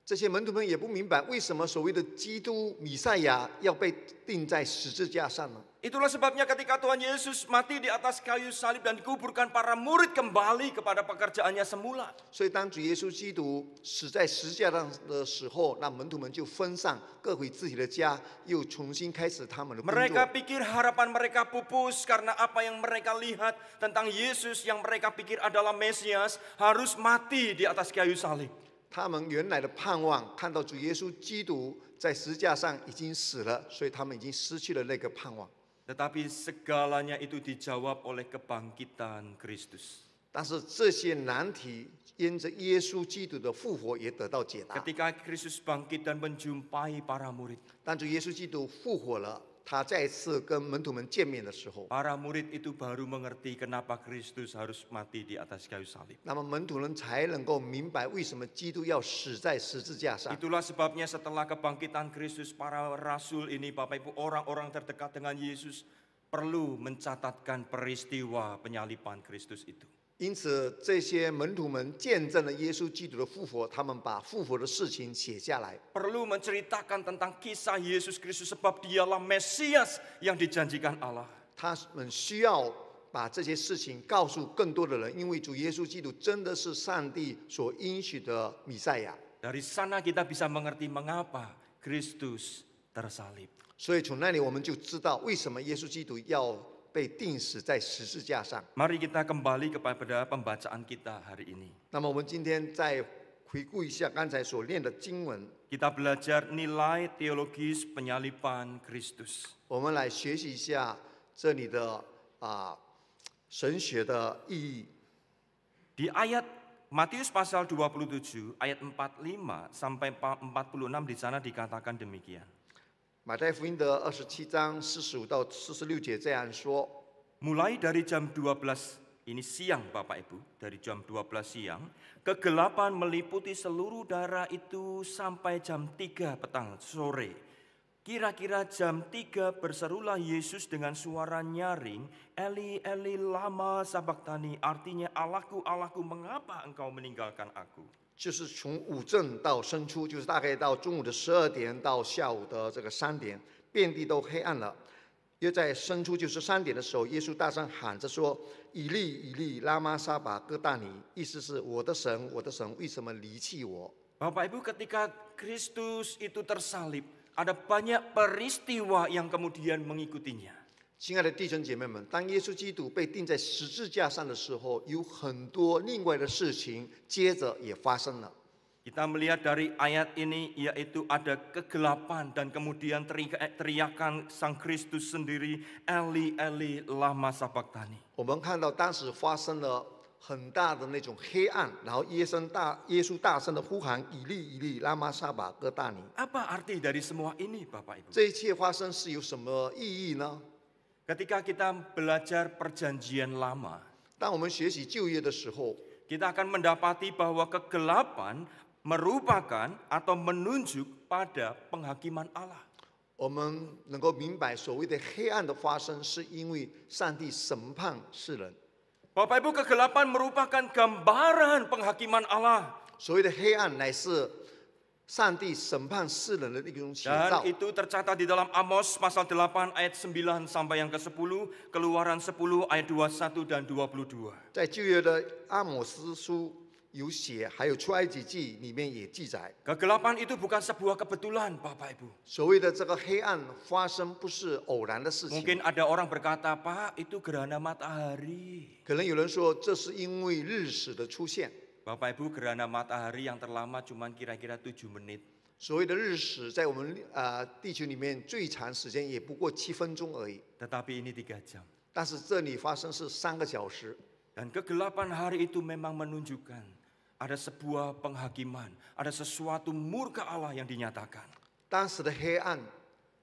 这些门徒们也不明白，为什么所谓的基督弥赛亚要被钉在十字架上呢？ Itulah sebabnya ketika Tuhan Yesus mati di atas kayu salib dan dikuburkan, para murid kembali kepada pekerjaannya semula. 所以，当主耶稣基督死在十字架上的时候，那门徒们就分散，各回自己的家，又重新开始他们的工 Mereka 作。 pikir harapan mereka pupus karena apa yang mereka lihat tentang Yesus yang mereka pikir adalah Mesias harus mati di atas kayu salib. 他们原来的盼望，看到主耶稣基督在十字架上已经死了，所以他们已经失去了那个盼望。 Tetapi segalanya itu dijawab oleh kebangkitan Kristus. 但是这些难题因着耶稣基督的复活也得到解答。 Ketika Kristus bangkit dan menjumpai para murid, 当主耶稣基督复活了，他再次跟门徒们见面的时候， para murid itu baru mengerti kenapa Kristus harus mati di atas kayu salib. 那么门徒们才能够明白为什么基督要死在十字架上。 Itulah sebabnya setelah kebangkitan Kristus, para rasul ini, Bapak Ibu, orang-orang terdekat dengan Yesus perlu mencatatkan peristiwa penyaliban Kristus itu. 因此，这些门徒们见证了耶稣基督的复活，他们把复活的事情写下来。 Perlu menceritakan tentang kisah Yesus Kristus sebab dialah Mesias yang dijanjikan Allah. 他们需要把这些事情告诉更多的人，因为主耶稣基督真的是上帝所应许的弥赛亚。 Dari sana kita bisa mengerti mengapa Kristus tersalib. 所以从那里我们就知道为什么耶稣基督要被钉死在十字架上。 Mari kita kembali kepada pembacaan kita hari ini. 那么我们今天再回顾一下刚才所念的经文， Kita belajar nilai teologis penyaliban Kristus. 我们来学习一下这里的神学的意义。 Di ayat Matius pasal 27 ayat 45 sampai 46 di sana dikatakan demikian. 马太福音的27章45到46节这样说： Mulai dari jam 12, ini siang Bapak Ibu, dari jam 12 siang, kegelapan meliputi seluruh daerah itu sampai jam 3 petang sore. Kira-kira jam 3 berserulah Yesus dengan suara nyaring, Eli, Eli, lama sabachthani, artinya Allahku, Allahku, mengapa engkau meninggalkan aku? 就是从午正到申初，就是大概到中午的12点到下午的这个3点，遍地都黑暗了。约在申初就是3点的时候，耶稣大声喊着说：“以利以利，拉玛撒巴哥大尼。”意思是我的神，我的神，为什么离弃我？ Bapak Ibu, ketika Kristus itu tersalib, ada banyak peristiwa yang kemudian mengikutinya. 亲爱的弟兄姐妹们，当耶稣基督被钉在十字架上的时候，有很多另外的事情接着也发生了。 Kita melihat dari ayat ini, yaitu ada kegelapan dan kemudian teriakan Sang Kristus sendiri, Eli, Eli, lama sabachthani. 我们看到当时发生了很大的那种黑暗，然后耶稣大声的呼喊：“以利以利，拉玛撒巴哥大尼。” Apa arti dari semua ini, Bapak Ibu? 这一切发生是有什么意义呢？ Ketika kita belajar perjanjian lama, 当我们学习旧约的时候， kita akan mendapati bahwa kegelapan merupakan atau menunjuk pada penghakiman Allah. 我们能够明白所谓的黑暗的发生，是因为上帝审判世人。 Bapak Ibu, kegelapan merupakan gambaran penghakiman Allah. 所谓的黑暗，乃是上帝审判世人的一种写照 Dan。itu tercatat di dalam Amos pasal 8 ayat 9 sampai yang ke-10, Keluaran 10 ayat 21 dan 22. 在旧约的阿摩斯书有写，还有出埃及记里面也记载， Kegelapan itu bukan sebuah kebetulan, Bapak Ibu. 所谓的这个黑暗发生不是偶然的事情。 Mungkin ada orang berkata, Pak, itu gerhana matahari. 可能有人说，这是因为日食的出现。 Bapak Ibu, gerhana matahari yang terlama cuma kira-kira 7 menit. 所谓的日食，在我们地球里面最长时间也不过7分钟而已， Tetapi ini 3 jam. 但是这里发生是3个小时。 Dan kegelapan hari itu memang menunjukkan ada sebuah penghakiman, ada sesuatu murka Allah yang dinyatakan. 当时的黑暗，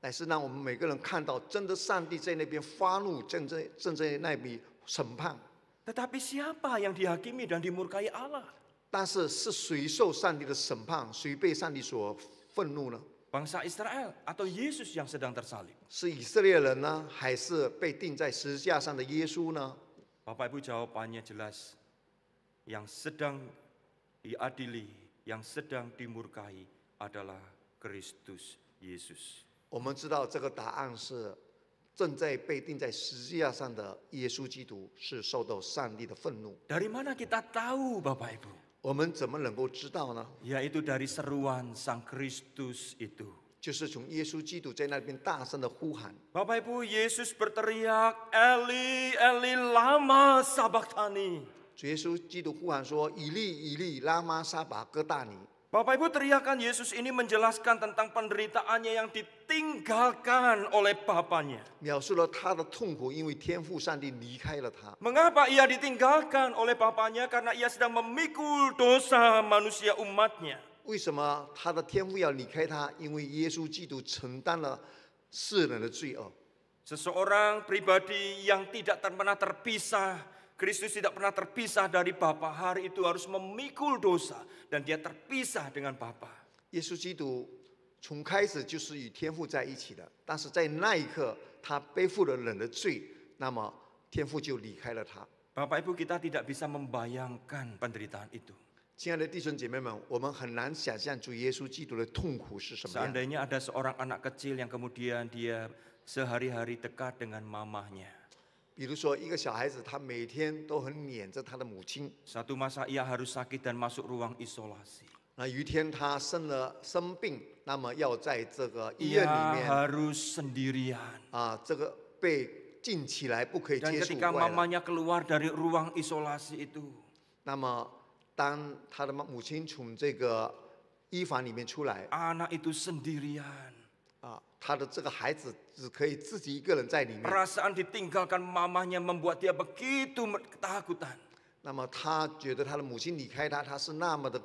乃是让我们每个人看到，真的上帝在那边发怒，正在那边审判。 Tetapi siapa yang dihakimi dan dimurkai Allah? 但是是谁受上帝的审判，谁被上帝所愤怒呢？ Bangsa Israel atau Yesus yang sedang tersalib? 是以色列人呢，还是被钉在十字架上的耶稣呢？ Bapak Ibu, jawabannya jelas. Yang sedang diadili, yang sedang dimurkai adalah Kristus Yesus. 我们知道这个答案是正在被钉在十字架上的耶稣基督是受到上帝的愤怒。 Dari mana kita tahu, Bapak Ibu? 我们怎么能够知道呢？ Yaitu dari seruan Sang Kristus itu. 就是从耶稣基督在那边大声的呼喊。 Bapak Ibu, Yesus berteriak, Eli, Eli, lama sabachthani. 主耶稣基督呼喊说：“以利以利，拉玛撒巴哥大尼。” Bapak Ibu, teriakan Yesus ini menjelaskan tentang penderitaannya yang ditinggalkan oleh Bapaknya. 描述了他的痛苦，因为天父上帝离开了他。 Mengapa ia ditinggalkan oleh Bapaknya? Karena ia sedang memikul dosa manusia umatnya. 为什么他的天父要离开他？因为耶稣基督承担了世人的罪恶。 Seseorang pribadi yang tidak pernah terpisah, Kristus tidak pernah terpisah dari Bapa. Hari itu harus memikul dosa dan dia terpisah dengan Bapa. 耶稣基督从开始就是与天父在一起的，但是在那一刻，他背负了人的罪，那么天父就离开了他。 Bapak Ibu, kita tidak bisa membayangkan penderitaan itu. 亲爱的弟兄姐妹们，我们很难想象主耶稣基督的痛苦是什么样。 Seandainya ada seorang anak kecil yang kemudian dia sehari-hari dekat dengan mamahnya. 比如说，一个小孩子，他每天都很黏着他的母亲。 Satu masa ia harus sakit dan masuk ruang isolasi. 那有一天他生病，那么要在这个医院 Ia 里面 harus sendirian. 这个被禁起来，不可以 Dan 接触 ketika 外来。 mamanya keluar dari ruang isolasi itu, 那么当他的母亲从这个医房里面出来， anak itu sendirian. 他的这个孩子只可以自己一个人在里面。 Perasaan ditinggalkan mamanya membuat dia begitu ketakutan. 那么他觉得他的母亲离开他，他是那么的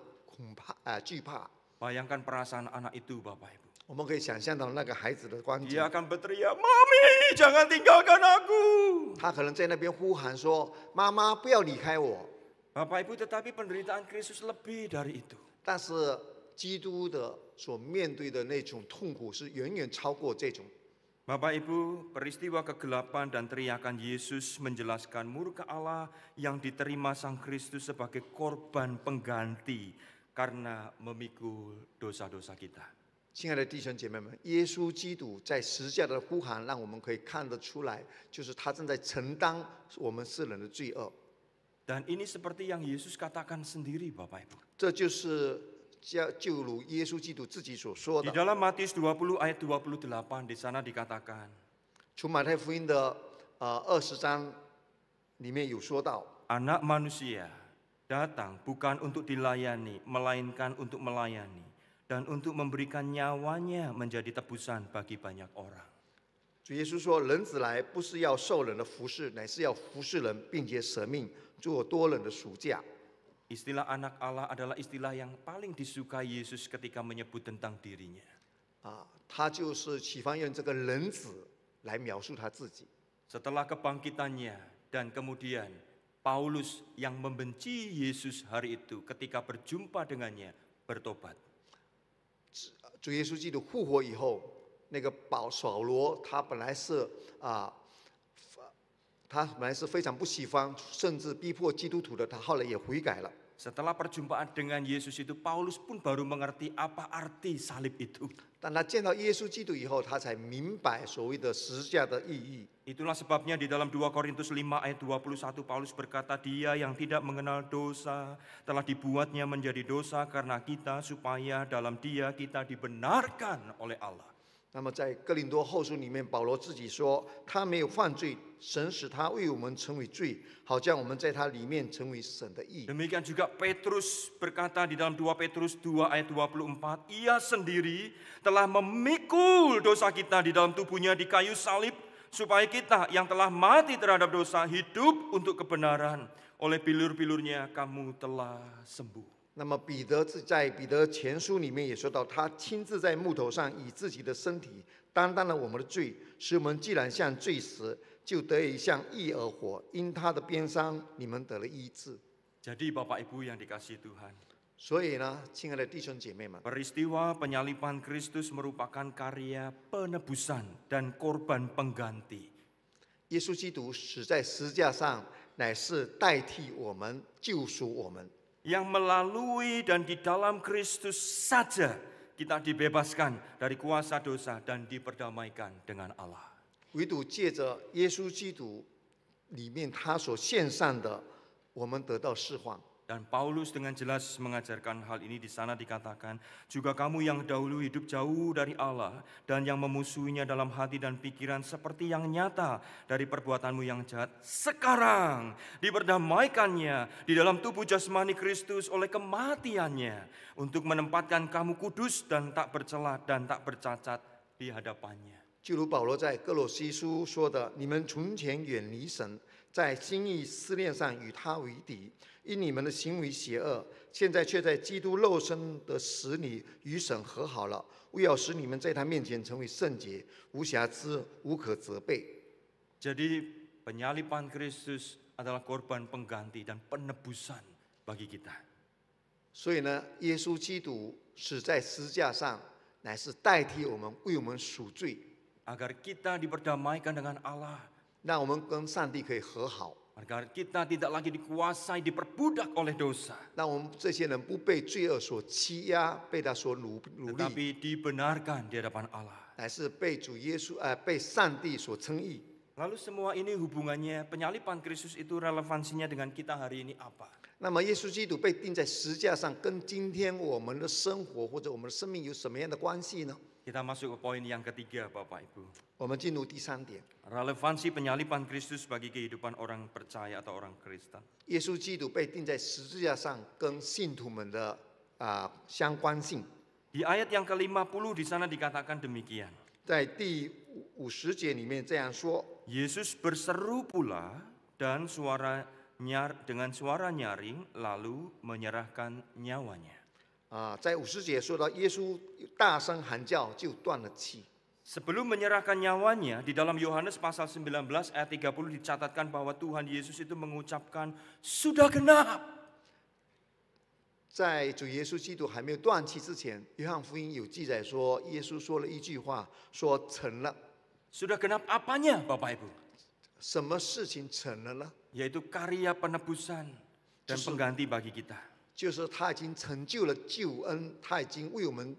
惧怕。 Bayangkan perasaan anak itu, Bapak Ibu. 我们可以想象到那个孩子的光景 Dia，akan berteriak, Mami, jangan tinggalkan aku. 他可能在那边呼喊说：“妈妈，不要离开我。” Bapak Ibu, tetapi penderitaan Kristus lebih dari itu. 但是基督的所面对的那种痛苦是远远超过这种。 Bapak Ibu, peristiwa kegelapan dan teriakan Yesus menjelaskan murka Allah yang diterima Sang Kristus sebagai korban pengganti karena memikul dosa-dosa kita. 亲爱的弟兄姐妹们，耶稣基督在十字架的呼喊，让我们可以看得出来，就是他正在承担我们世人的罪恶。 Dan ini seperti yang Yesus katakan sendiri, Bapak Ibu. 这就是就如耶稣基督自己所说 Di 的。 dalam Matius 20 ayat 28 di sana dikatakan, 从马太福音的20章里面有说到， Anak manusia datang bukan untuk dilayani, melainkan untuk melayani dan untuk memberikan nyawanya menjadi tebusan bagi banyak orang. 主耶稣说：“人子来不是要受人的服侍，乃是要服侍人，并且舍命做多人的赎价。” Istilah anak Allah adalah istilah yang paling disukai Yesus ketika menyebut tentang dirinya. 他就是喜欢用这个人子来描述他自己。 Setelah kebangkitannya dan kemudian Paulus yang membenci Yesus hari itu ketika berjumpa dengannya bertobat. 主耶稣基督复活以后，那个扫罗，他本来是非常不喜欢，甚至逼迫基督徒的，他后来也悔改了。 Setelah perjumpaan dengan Yesus itu, Paulus pun baru mengerti apa arti salib itu. 当他见到耶稣基督以后，他才明白所谓的十字架的意义。 Itulah sebabnya di dalam 2 Korintus 5 ayat 21 Paulus berkata, dia yang tidak mengenal dosa telah dibuatnya menjadi dosa karena kita, supaya dalam dia kita dibenarkan oleh Allah. 那么在哥林多后书里面，保罗自己说，他没有犯罪，神使他为我们成为罪，好叫我们在他里面成为神的义。 Demikian juga Petrus berkata di dalam 2 Petrus 2 ayat 24, ia sendiri telah memikul dosa kita di dalam tubuhnya di kayu salib, supaya kita yang telah mati terhadap dosa hidup untuk kebenaran. Oleh bilur-bilurnya kamu telah sembuh. 那么彼得在彼得前书里面也说到，他亲自在木头上以自己的身体担当了我们的罪，使我们既然像罪死，就得以像义而活。因他的鞭伤，你们得了医治。 Jadi Bapak Ibu yang dikasihi Tuhan, 所以呢，亲爱的弟兄姐妹们， peristiwa penyaliban Kristus merupakan karya penebusan dan korban pengganti. 耶稣基督死在十字架上，乃是代替我们、救赎我们。 Yang melalui dan di dalam Kristus saja kita dibebaskan dari kuasa dosa dan diperdamaikan dengan Allah. 唯独借着耶稣基督里面他所献上的，我们得到释放。 Dan Paulus dengan jelas mengajarkan hal ini. Di sana dikatakan, juga kamu yang dahulu hidup jauh dari Allah dan yang memusuhinya dalam hati dan pikiran seperti yang nyata dari perbuatanmu yang jahat, sekarang diperdamaikannya di dalam tubuh jasmani Kristus oleh kematiannya, untuk menempatkan kamu kudus dan tak bercela dan tak bercacat di hadapannya. 就如保罗在哥罗西书说的：“你们从前远离神，在心意思念上与他为敌，因你们的行为邪恶，现在却在基督肉身的死里与神和好了，为要使你们在他面前成为圣洁，无瑕疵，无可责备。” Jadi penyaliban Kristus adalah korban pengganti dan penebusan bagi kita. 所以呢，耶稣基督死在十字架上，乃是代替我们，为我们赎罪， Agar kita diperdamaikan dengan Allah. 让我们跟上帝可以和好， Agar kita tidak lagi dikuasai, diperbudak oleh dosa. 让我们这些人不被罪恶所欺压，被他所奴隶， Tetapi dibenarkan di hadapan Allah. 乃是被主耶稣被上帝所称义。 Lalu semua ini hubungannya, penyaliban Kristus itu relevansinya dengan kita hari ini apa? 那么耶稣基督被钉在十字架上，跟今天我们的生活或者我们的生命有什么样的关系呢？ Kita masuk ke poin yang ketiga, Bapak Ibu. 我们进入第三点， Relevansi penyaliban Kristus bagi kehidupan orang percaya atau orang Kristen. 耶稣基督被钉在十字架上，跟信徒们的相关性。 Di ayat yang ke-50 di sana dikatakan demikian. 在第50节里面这样说： Yesus berseru pula dan dengan suara nyaring lalu menyerahkan nyawanya. 在50节说到耶稣大声喊叫，就断了气。 Sebelum menyerahkan nyawanya, di dalam Yohanes pasal 19 ayat 30 dicatatkan bahwa Tuhan Yesus itu mengucapkan, sudah genap. 在主耶稣基督还没有断气之前，约翰福音有记载说，耶稣说了一句话，说成了。 Sudah genap apanya, Bapak Ibu? 什么事情成了呢？ Yaitu karya penebusan dan pengganti bagi kita. 就是他已经成就了救恩，他已经为我们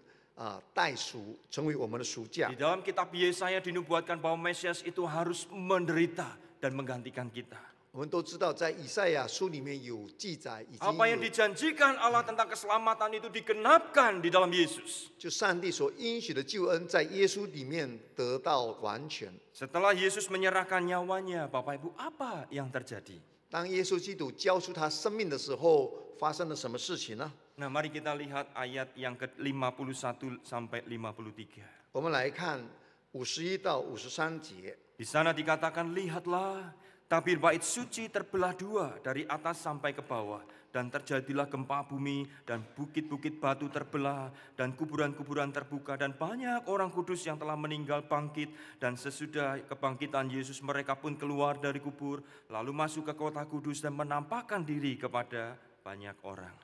代赎，成为我们的赎价 Di。dalam kitab Yesaya dinubuatkan bahwa Mesias itu harus menderita dan menggantikan kita. 我们都知道，在以赛亚书里面有记载，已经 Apa yang 有 dijanjikan Allah tentang keselamatan itu digenapkan di dalam Yesus. 就上帝所应许的救恩，在耶稣里面得到完全。 Setelah Yesus menyerahkan nyawanya, Bapak Ibu, apa yang terjadi? 当耶稣基督交出他生命的时候，发生了什么事情呢？ Nah, mari kita lihat ayat yang ke-51 sampai 53. 我们来看51到53节。 Di sana dikatakan, lihatlah, tabir bait suci terbelah dua dari atas sampai ke bawah, dan terjadilah gempa bumi, dan bukit-bukit batu terbelah, dan kuburan-kuburan terbuka, dan banyak orang kudus yang telah meninggal bangkit. Dan sesudah kebangkitan Yesus, mereka pun keluar dari kubur, lalu masuk ke kota kudus dan menampakkan diri kepada banyak orang.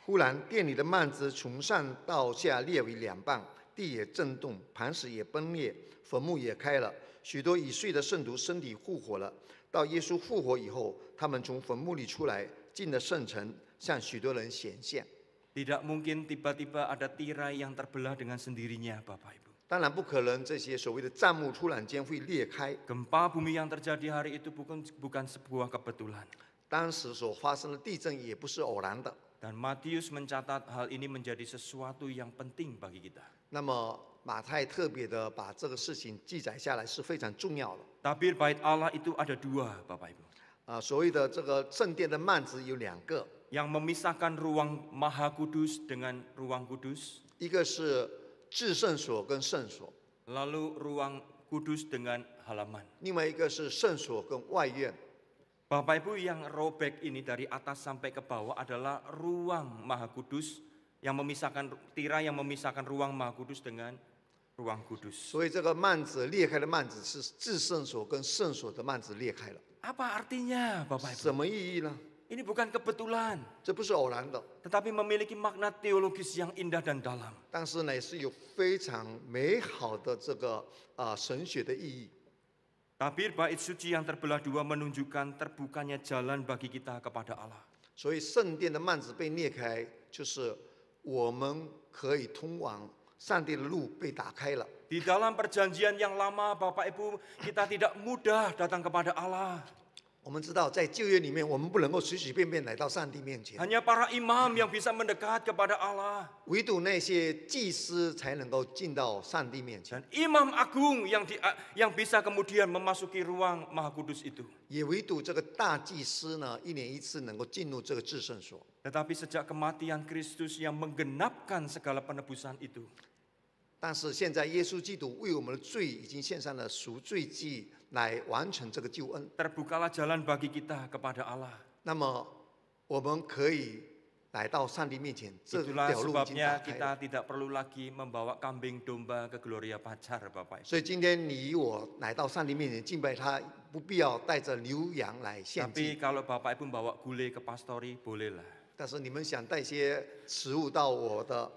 忽然，殿里的幔子从上到下裂为两半，地地也震动，磐石也崩裂，坟墓也开了，许多已睡的圣徒身体复活了。到耶稣复活以后，他们从坟墓里出来，进了圣城，向许多人显现。 Tidak mungkin tiba-tiba ada tirai yang terbelah dengan sendirinya, Bapak Ibu. 当然不可能，这些所谓的帐幕突然间会裂开。 Gempa bumi yang terjadi hari itu bukan sebuah kebetulan. 当时所发生的地震也不是偶然的。 Dan Matius mencatat hal ini menjadi sesuatu yang penting bagi kita. 那么马太特别的把这个事情记载下来是非常重要的。 Tabir bait Allah itu ada dua, Bapak Ibu. 所谓的这个圣殿的幔子有2个， Yang memisahkan ruang Maha Kudus dengan ruang kudus. 一个是至圣所跟圣所， Lalu ruang kudus dengan halaman. 另外一个是圣所跟外院。 Bapak Ibu, yang robek ini dari atas sampai ke bawah adalah ruang Maha Kudus yang memisahkan tirai yang memisahkan ruang Maha Kudus dengan ruang kudus. 所以这个幔子裂开的幔子是至圣所跟圣所的幔子裂开了。 Apa artinya, Bapak Ibu? 什么意义呢？ Ini bukan kebetulan, 这不是偶然的， tetapi memiliki makna teologis yang indah dan dalam. 但是呢，也是有非常美好的这个神学的意义。 Tabir bait suci yang terbelah dua menunjukkan terbukanya jalan bagi kita kepada Allah. 所以圣殿的幔子被裂开，就是我们可以通往上帝的路被打开了。 Di dalam perjanjian yang lama, Bapak Ibu, kita tidak mudah datang kepada Allah. 我们知道，在旧约里面，我们不能够随随便便来到上帝面前， Hanya para imam yang bisa mendekat kepada Allah. 唯独那些祭司才能够进到上帝面前， Dan imam agung yang bisa kemudian memasuki ruang Maha Kudus itu. 也唯独这个大祭司呢，1年1次能够进入这个至圣所。 Tetapi sejak kematian Kristus yang menggenapkan segala penebusan itu, 但是现在耶稣基督为我们的罪已经献上了赎罪祭，来完成这个救恩。 terbukalah jalan bagi kita kepada Allah. 那么我们可以来到上帝面前，这 Itulah 条路已经打 sebabnya 开 kita 了。 tidak perlu lagi membawa kambing domba ke Gloria Pacar, Bapak Ibu. 所以今天你我来到上帝面前敬拜他，不必要带着牛羊来献 Tapi 祭。 kalau Bapak Ibu membawa gulai ke pastori, bolehlah. 但是你们想带些食物到我的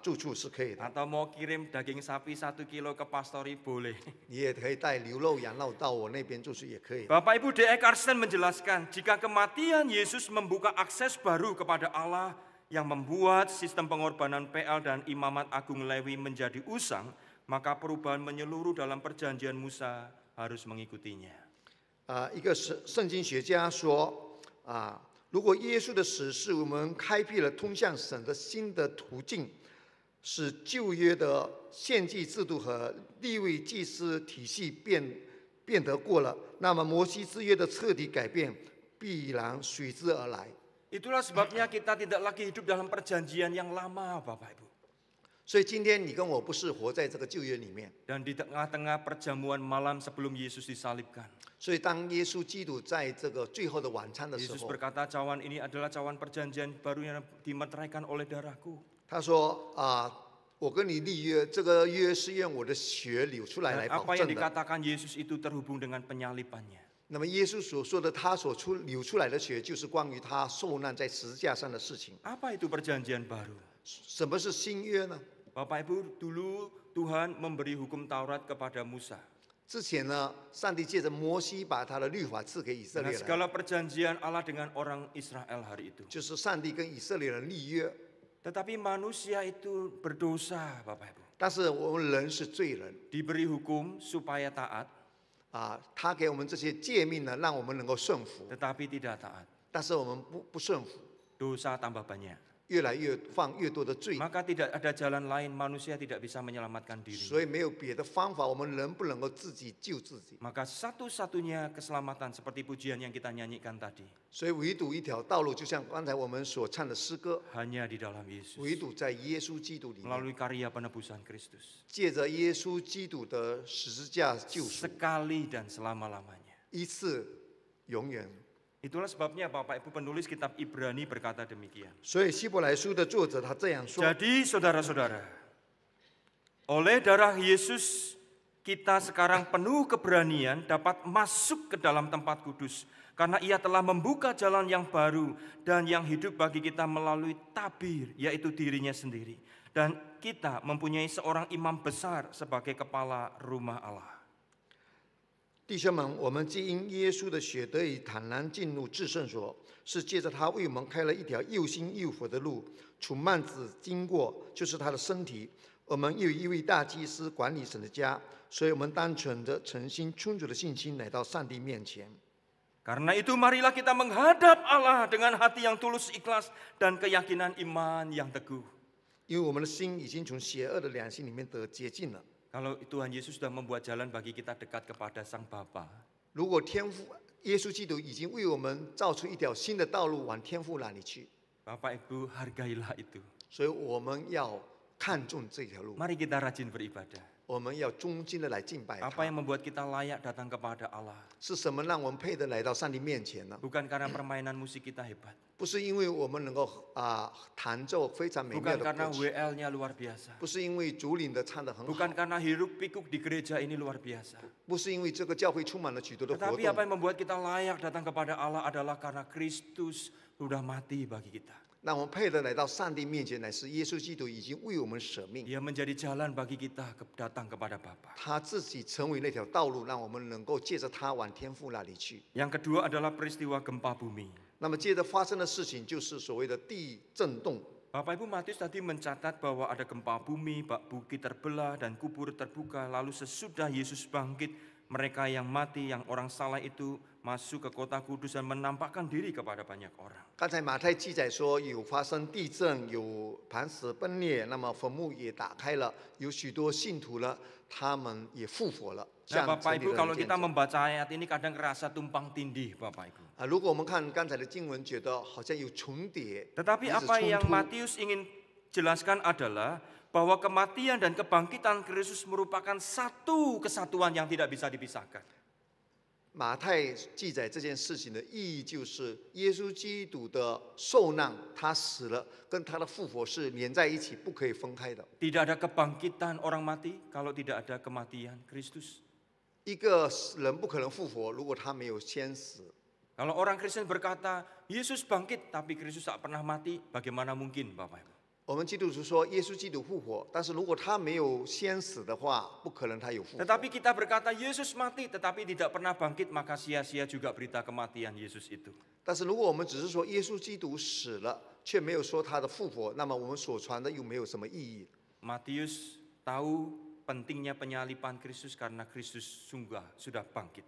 住处是可以的， Atau mau kirim daging sapi 1 kilo ke pastori, boleh. 你也可以带牛肉、羊肉到我那边住处也可以。 Bapak Ibu, D.E. Carson menjelaskan, jika kematian Yesus membuka akses baru kepada Allah yang membuat sistem pengorbanan PL dan imamat agung Lewi menjadi usang, maka perubahan menyeluruh dalam perjanjian Musa harus mengikutinya. 一个圣经学家说如果耶稣的死是我们开辟了通向神的新的途径，使旧约的献祭制度和利未祭司体系变得过了，那么摩西之约的彻底改变必然随之而来。 Itulah sebabnya kita tidak lagi hidup dalam perjanjian yang lama, Bapak Ibu. 所以今天你跟我不是活在这个旧约里面， Dan di tengah-tengah perjamuan malam sebelum Yesus disalibkan, 所以当耶稣基督在这个最后的晚餐的时 Yesus 候， berkata, cawan ini adalah cawan perjanjian baru yang dimeteraikan oleh darahku. 他说我跟你立约，这个约是用我的血流出来 Dan 来 apa 保 yang 证的。 dikatakan Yesus itu terhubung dengan penyalibannya. 那么耶稣所说的，他所流出来的血，就是关于他受难在十字架上的事情。 Apa itu perjanjian baru? 什么是新约呢？ Bapak Ibu, dulu Tuhan memberi hukum Taurat kepada Musa. 之前呢，上帝借着摩西把他的律法赐给以色 Dengan 列人， segala perjanjian Allah dengan orang Israel hari itu. 就是上帝跟以色列人立约。 Tetapi manusia itu berdosa, Bapak Ibu. 但是我们人是罪人 Diberi hukum supaya taat, 他给我们这些诫命呢，让我们能够顺服， tetapi tidak taat. 但是我们不顺服， Dosa tambah banyak. 越来越犯越多的罪， Maka tidak ada jalan lain, manusia tidak bisa menyelamatkan 所 diri. 以没有别的方法，我们人不能够自己救自己， Maka satu-satunya keselamatan seperti pujian yang kita nyanyikan tadi, 所以唯独一条道路，就像刚才我们所唱的诗歌， hanya di dalam Yesus. 唯独在耶稣基督里面， Melalui karya penebusan Kristus. 借着耶稣基督的十字架救赎， Sekali dan selama-lamanya. 一次永远。 Itulah sebabnya Bapak Ibu penulis kitab Ibrani berkata demikian. 所以希伯来书的作者他这样说： Jadi saudara-saudara, oleh darah Yesus kita sekarang penuh keberanian dapat masuk ke dalam tempat kudus karena Ia telah membuka jalan yang baru dan yang hidup bagi kita melalui tabir, yaitu dirinya sendiri. Dan kita mempunyai seorang imam besar sebagai kepala rumah Allah. 弟兄们，我们既因耶稣的血得以坦然进入至圣所，是借着他为我们开了一条又新又活的路，从幔子经过，就是他的身体。我们又有一位大祭司管理神的家，所以我们单纯的、诚心、充足的信心来到上帝面前。 Karena itu marilah kita menghadap Allah dengan hati yang tulus ikhlas dan keyakinan iman yang teguh. 因为我们的心已经从邪恶的良心里面得洁净了。 Kalau Tuhan Yesus sudah membuat jalan bagi kita dekat kepada Sang Bapa, 如果天父耶稣基督已经为我们造出一条新的道路往天父那里去， Bapak Ibu hargailah itu. 所以我们要看重这条路， Mari kita rajin beribadah. 我们要忠心的来敬拜 Apa 他。 yang membuat kita layak datang kepada Allah? 是什么让我们配得来到上帝面前呢？ Bukan karena permainan musik kita hebat. 不是因为我们能够弹奏非常美妙 Bukan 的 karena 歌曲， WL-nya luar biasa. 不是因为主领的唱得很好， Bukan karena hiruk pikuk di gereja ini luar biasa. 不是因为这个教会充满了许多的活 Tetapi apa 动， yang membuat kita layak datang kepada Allah adalah karena Kristus sudah mati bagi kita. 让我们配得来到上帝面前，乃是耶稣基督已经为我们舍命， Dia menjadi jalan bagi kita datang kepada Bapa. 他自己成为那条道路，让我们能够借着他往天父那里去。 Yang kedua adalah peristiwa gempa bumi. 那么接着发生的事情就是所谓的地震动。 Bapak Ibu Matius tadi mencatat bahwa ada gempa bumi, bukit terbelah dan kubur terbuka. Lalu sesudah Yesus bangkit, mereka yang mati, yang orang salah itu masuk ke kota kudus dan menampakkan diri kepada banyak orang. 刚才马太记载说有发生地震，有磐石崩裂，那么坟墓也打开了，有许多信徒呢，他们也复活了。 Nah, 像 Bapak 城里 Ibu 的 kalau 人见 kita 证 membaca ayat ini kadang rasa tumpang tindih Bapak Ibu. 如果我们看刚才的经文，觉得好像有重叠， Tetapi 彼此 apa 冲 yang 突。 Matius ingin jelaskan adalah bahwa kematian dan kebangkitan Kristus merupakan satu kesatuan yang tidak bisa dipisahkan. 马太记载这件事情的意义就是，耶稣基督的受难，他死了，跟他的复活是连在一起，不可以分开的。 Tidak ada kebangkitan orang mati kalau tidak ada kematian Kristus. 一个人不可能复活，如果他没有先死。 Kalau orang Kristen berkata, Yesus bangkit tapi Kristus tak pernah mati, bagaimana mungkin Bapak Ibu? 我们基督徒说耶稣基督复活，但是如果他没有先死的话，不可能他有复活。 Tetapi kita berkata Yesus mati tetapi tidak pernah bangkit, maka sia-sia juga berita kematian Yesus itu. 但是如果我们只是说耶稣基督死了，却没有说他的复活，那么我们所传的又没有什么意义。 Matius tahu pentingnya penyaliban Kristus karena Kristus sudah bangkit.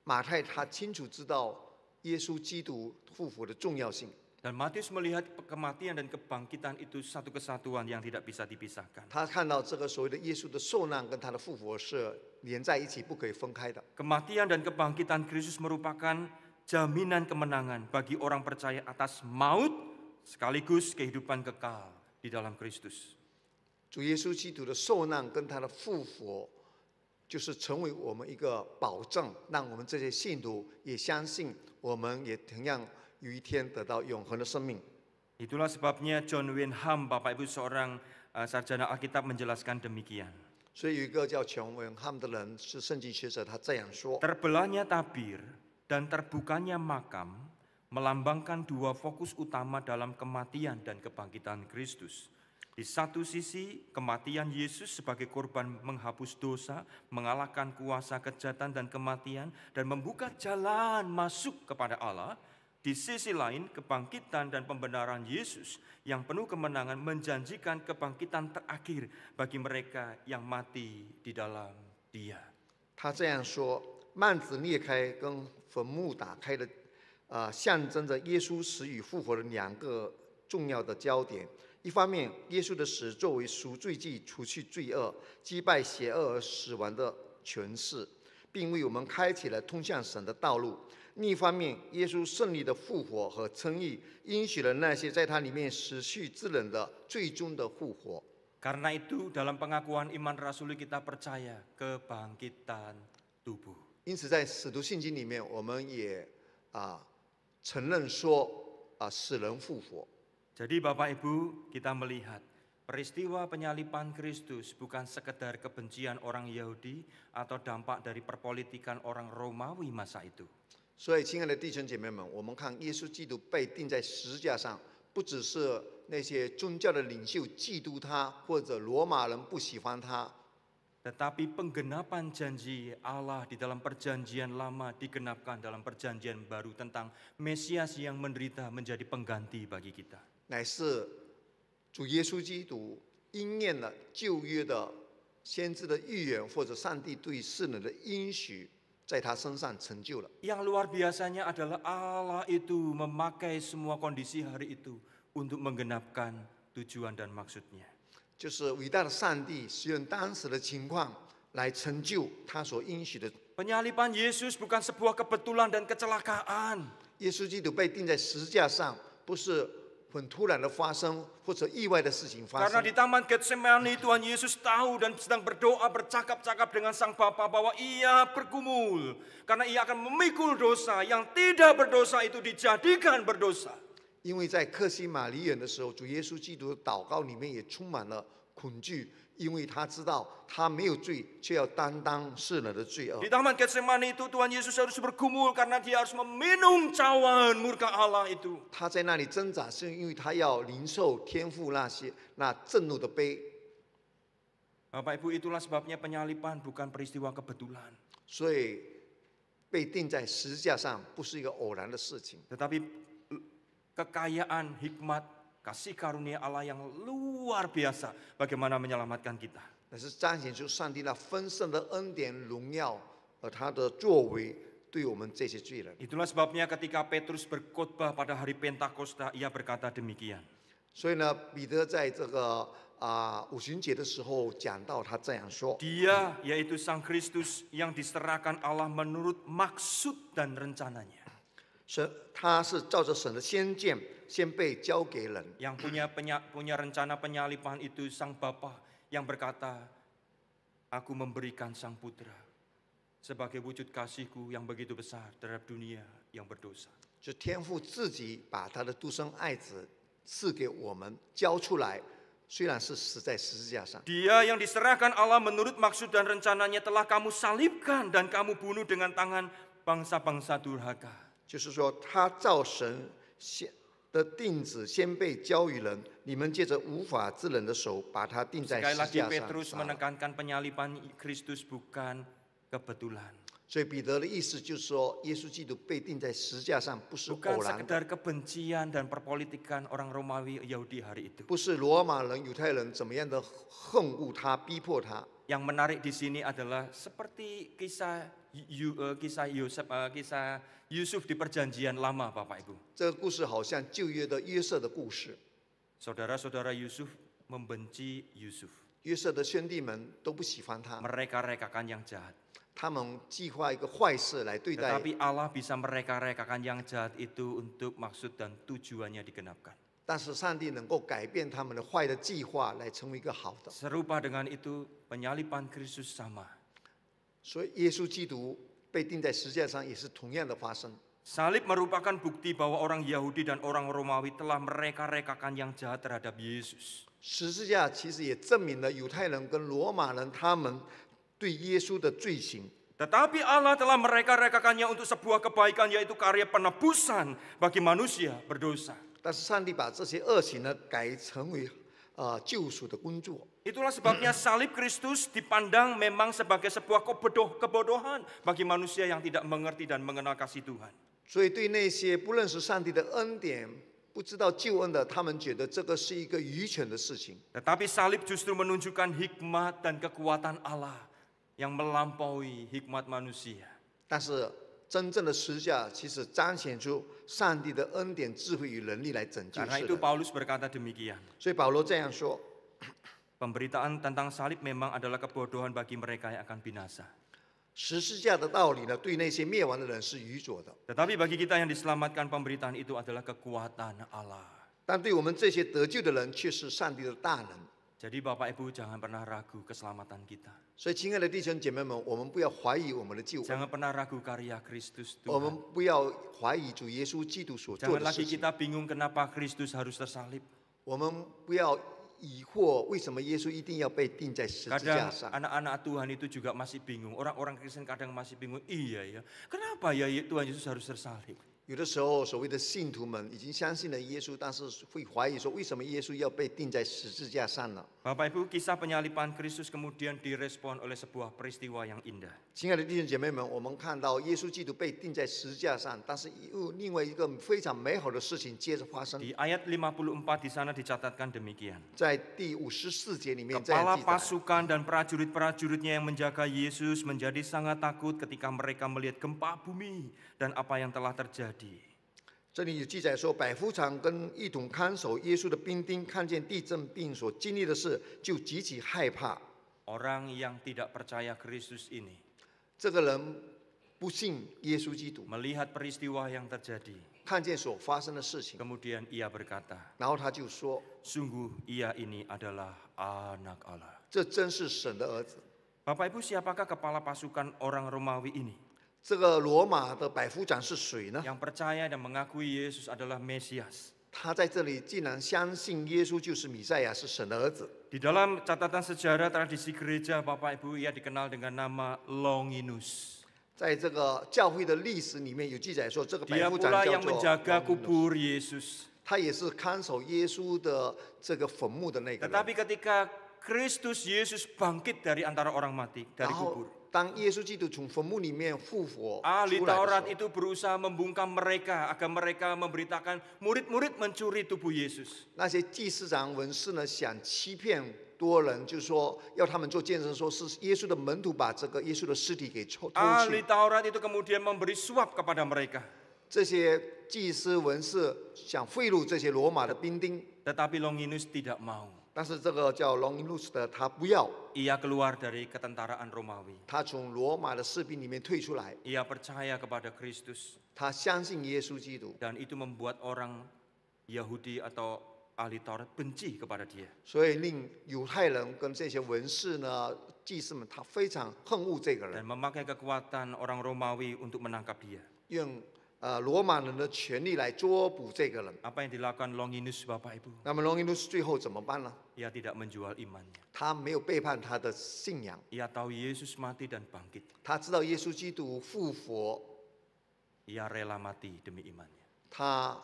马太他清楚知道耶稣基督复活的重要性， Dan Matius melihat kematian dan kebangkitan itu satu kesatuan yang tidak bisa dipisahkan. 他看到这个所谓的耶稣的受难跟他的复活是连在一起，不可以分开的。 Kematian dan kebangkitan Kristus merupakan jaminan kemenangan bagi orang percaya atas maut sekaligus kehidupan kekal di dalam Kristus. 主耶稣基督的受难跟他的复活，就是成为我们一个保证，让我们这些信徒也相信，我们也同样有一天得到永恒的生命。 Itulah sebabnya John Wenham, Bapak Ibu seorang sarjana Alkitab menjelaskan demikian. 所以有一个叫全文汉的人是圣经学者，他这样说： Terbelahnya tabir dan terbukanya makam melambangkan dua fokus utama dalam kematian dan kebangkitan Kristus. Di satu sisi, kematian Yesus sebagai korban menghapus dosa, mengalahkan kuasa kejahatan dan kematian, dan membuka jalan masuk kepada Allah. Di sisi lain, kebangkitan dan pembenaran Yesus yang penuh kemenangan menjanjikan kebangkitan terakhir bagi mereka yang mati di dalam Dia. 他这样说：幔子裂开跟坟墓打开的，象征着耶稣死与复活的两个重要的焦点。一方面，耶稣的死作为赎罪祭，除去罪恶，击败邪恶而死亡的权势，并为我们开启了通向神的道路。另一方面，耶稣胜利的复活和称义，应许了那些在他里面死去之人的最终的复活。 Karena itu dalam pengakuan iman rasuli kita percaya kebangkitan tubuh. 因此，在使徒信经里面，我们也承认说死人复活。 Jadi Bapak Ibu, kita melihat peristiwa penyaliban Kristus bukan sekedar kebencian orang Yahudi atau dampak dari perpolitikan orang Romawi masa itu. 所以，亲爱的弟兄姐妹们，我们看耶稣基督被钉在十字架上，不只是那些宗教的领袖嫉妒他，或者罗马人不喜欢他， Tetapi penggenapan janji Allah di dalam perjanjian lama digenapkan dalam perjanjian baru tentang Mesias yang menderita menjadi pengganti bagi kita. 乃是主耶稣基督应验了旧约的先知的预言，或者上帝对世人的应许，在他身上成就了。 Yang luar biasanya adalah Allah itu memakai semua kondisi hari itu untuk menggenapkan tujuan dan maksudnya. 就是伟大的上帝使用当时的情况来成就他所应许的。 Penyaliban Yesus bukan sebuah kebetulan dan kecelakaan. 耶稣基督被钉在十字架上，不是很突然的发生，或者意外的事情发 Karena 生。 di Taman Getsemani Tuhan Yesus tahu dan sedang berdoa bercakap-cakap dengan Sang Bapa bahwa ia bergumul. Karena ia akan memikul dosa, yang tidak berdosa itu dijadikan berdosa. 因为在克西马尼园的时候，主耶稣基督的祷告里面也充满了恐惧，因为他知道他没有罪，却要担当世人的罪恶 Di。Taman Getsemani itu Tuhan Yesus harus bergumul karena dia harus meminum cawan murka Allah itu. 他在那里挣扎，是因为他要领受天父那震怒的杯。 Bapak Ibu, itulah sebabnya penyaliban bukan peristiwa kebetulan. 所以被钉在十字架上不是一个偶然的事情， Tetapi kekayaan, hikmat, kasih karunia Allah yang luar biasa bagaimana menyelamatkan kita. 乃是彰显出上帝那丰盛的恩典、荣耀和他的作为对我们这些罪人。 Itulah sebabnya ketika Petrus berkhotbah pada hari Pentakosta, ia berkata demikian. 所以呢，彼得在这个五旬节的时候讲到，他这样说： Dia yaitu Sang Kristus yang diserahkan Allah menurut maksud dan rencananya. 他是照着神的先见，先被交给人。 Yang punya rencana penyaliban itu Sang Bapa yang berkata, Aku memberikan Sang Putra sebagai wujud kasih-Ku yang begitu besar terhadap dunia yang berdosa. 就天父自己把他的独生爱子赐给我们，交出来，虽然是死在十字架上。 Dia yang diserahkan Allah menurut maksud dan rencananya telah kamu salibkan dan kamu bunuh dengan tangan bangsa-bangsa durhaka. 就是说，他照神的钉子先被交于人，你们借着无法之人的手把他钉在 Sekali 十字 lagi 架 Petrus 上杀了。 menekankan penyaliban Kristus bukan kebetulan. 所以彼得的意思就是说，耶稣基督被钉在十字架上不是 Bukan 偶然的， sekedar kebencian dan perpolitikan orang Romawi Yahudi hari itu. 不是罗马人、犹太人怎么样的恨恶他、逼迫他。 Yang menarik di sini adalah seperti kisah Yusuf di perjanjian lama, Bapak Ibu. 这个故事好像旧约的约瑟的故事， Saudara-saudara Yusuf membenci Yusuf. 约瑟的兄弟们都不喜欢他， Mereka rekakan yang jahat. 他们计划一个坏事来对待。 Tetapi Allah bisa mereka-rekakan yang jahat itu untuk maksud dan tujuannya digenapkan. 但是上帝能够改变他们的坏的计划，来成为一个好的。 Serupa dengan itu, penyaliban Kristus sama. 所以耶稣基督被钉在十字架上也是同样的发生。 Salib merupakan bukti bahwa orang Yahudi dan orang Romawi telah mereka-rekakan yang jahat terhadap Yesus. 十字架其实也证明了犹太人跟罗马人他们对耶稣的罪行。 Tetapi Allah telah mereka-rekakannya untuk sebuah kebaikan, yaitu karya penebusan bagi manusia berdosa. 但是上帝把这些恶行呢改成为救赎的工作。 Itulah sebabnya salib Kristus dipandang memang sebagai sebuah kebodohan bagi manusia yang tidak mengerti dan mengenal kasih Tuhan. 所以对那些不认识上帝的恩典、不知道救恩的，他们觉得这个是一个愚蠢的事情。 Tetapi salib justru menunjukkan hikmat dan kekuatan Allah yang melampaui hikmat manusia. 但是真正的十字架其实彰显出上帝的恩典、智慧与能力来拯救 Karena 世 itu 人。 Paulus berkata demikian. 所以保罗这样说： Pemberitaan tentang salib memang adalah kebodohan bagi mereka yang akan binasa. 十字架的道理呢，对那些灭亡的人是愚拙的， Tetapi bagi kita yang diselamatkan, pemberitaan itu adalah kekuatan Allah. 但对我们这些得救的人却是上帝的大能。 Jadi Bapak Ibu jangan pernah ragu keselamatan kita. 所以，亲爱的弟兄姐妹们，我们不要怀疑我们的救恩， Jangan pernah ragu karya Kristus 我们 Tuhan. 不要怀疑主耶稣基督所做 Jangan 的 lagi 事情， kita bingung kenapa Kristus harus tersalib. 我们不要疑惑，为什么耶稣一定要被钉在十字架 Kadang 上？ anak-anak Tuhan itu juga masih bingung. Orang-orang Kristen kadang masih bingung. Iya ya, kenapa ya Tuhan Yesus harus tersalib? 有的时候，所谓的信徒们已经相信了耶稣，但是会怀疑说，为什么耶稣要被钉在十字架上呢？ Bapak Ibu, kisah penyaliban Kristus kemudian direspon oleh sebuah peristiwa yang indah. 亲爱的弟兄姐妹们，我们看到耶稣基督被钉在十字架上，但是又另外一个非常美好的事情接着发生。 Di ayat 54 di sana dicatatkan demikian. 在第54节里面这样 Kepala 记载。 pasukan dan prajurit-prajuritnya yang menjaga Yesus menjadi sangat takut ketika mereka melihat gempa bumi dan apa yang telah terjadi. 这里有记载说，百夫长跟一同看守耶稣的兵丁看见地震并所经历的事，就极其害怕。 Orang yang tidak percaya Kristus ini 这个人不信耶稣基督， melihat peristiwa yang terjadi. 看见所发生的事情， Kemudian ia berkata, 然后他就说 sungguh ia ini adalah anak Allah.：“ 这真是神的儿子。 Bapak Ibu, siapakah kepala pasukan orang Romawi ini? ”这个罗马的百夫长是谁呢？ Yang percaya dan mengakui Yesus adalah Mesias. 他在这里竟然相信耶稣就是弥赛亚，是神的儿子。 Di dalam catatan sejarah tradisi gereja, Bapak Ibu, ia dikenal dengan nama Longinus. 在这个教会的历史里面有记载说，这个百 Dia 夫长 pula 叫 yang 做 menjaga longinus， kubur Yesus. 他也是看守耶稣的这个坟墓的那个人。 Tetapi ketika Kristus Yesus bangkit dari antara orang mati, 然 dari 后 kubur, 当耶稣基督从坟墓里面复活 ahli 出来的 Taurat 时候， itu berusaha membungkam mereka agar mereka memberitakan murid-murid mencuri tubuh Yesus. 那些祭司长文士呢，想欺骗多人，就是说要他们做见证，说是耶稣的门徒把这个耶稣的尸体给偷 Ahli 去。 Taurat itu kemudian memberi suap kepada mereka. 这些祭司文士想贿赂这些罗马的兵丁， Tetapi Longinus tidak mau. 但是这个叫 Longinus 的他不要， Ia keluar dari ketentaraan Romawi. 他从罗马的士兵里面退出来， Ia percaya kepada Kristus. 他相信耶稣基督， Dan itu membuat orang Yahudi atau ahli Taurat benci kepada dia. 所以令犹太人跟这些文士呢、祭司们，他非常恨恶这个人 Dan，memakai kekuatan orang Romawi untuk menangkap dia. 用罗马人的权力来捉捕这个人。 Apa yang dilakukan Longinus, Bapak Ibu? 那么 Longinus 最后怎么办呢？ Ia tidak menjual imannya. 他没有背叛他的信仰， Ia tahu Yesus mati dan bangkit. 他知道耶稣基督复活， Ia rela mati demi imannya. 他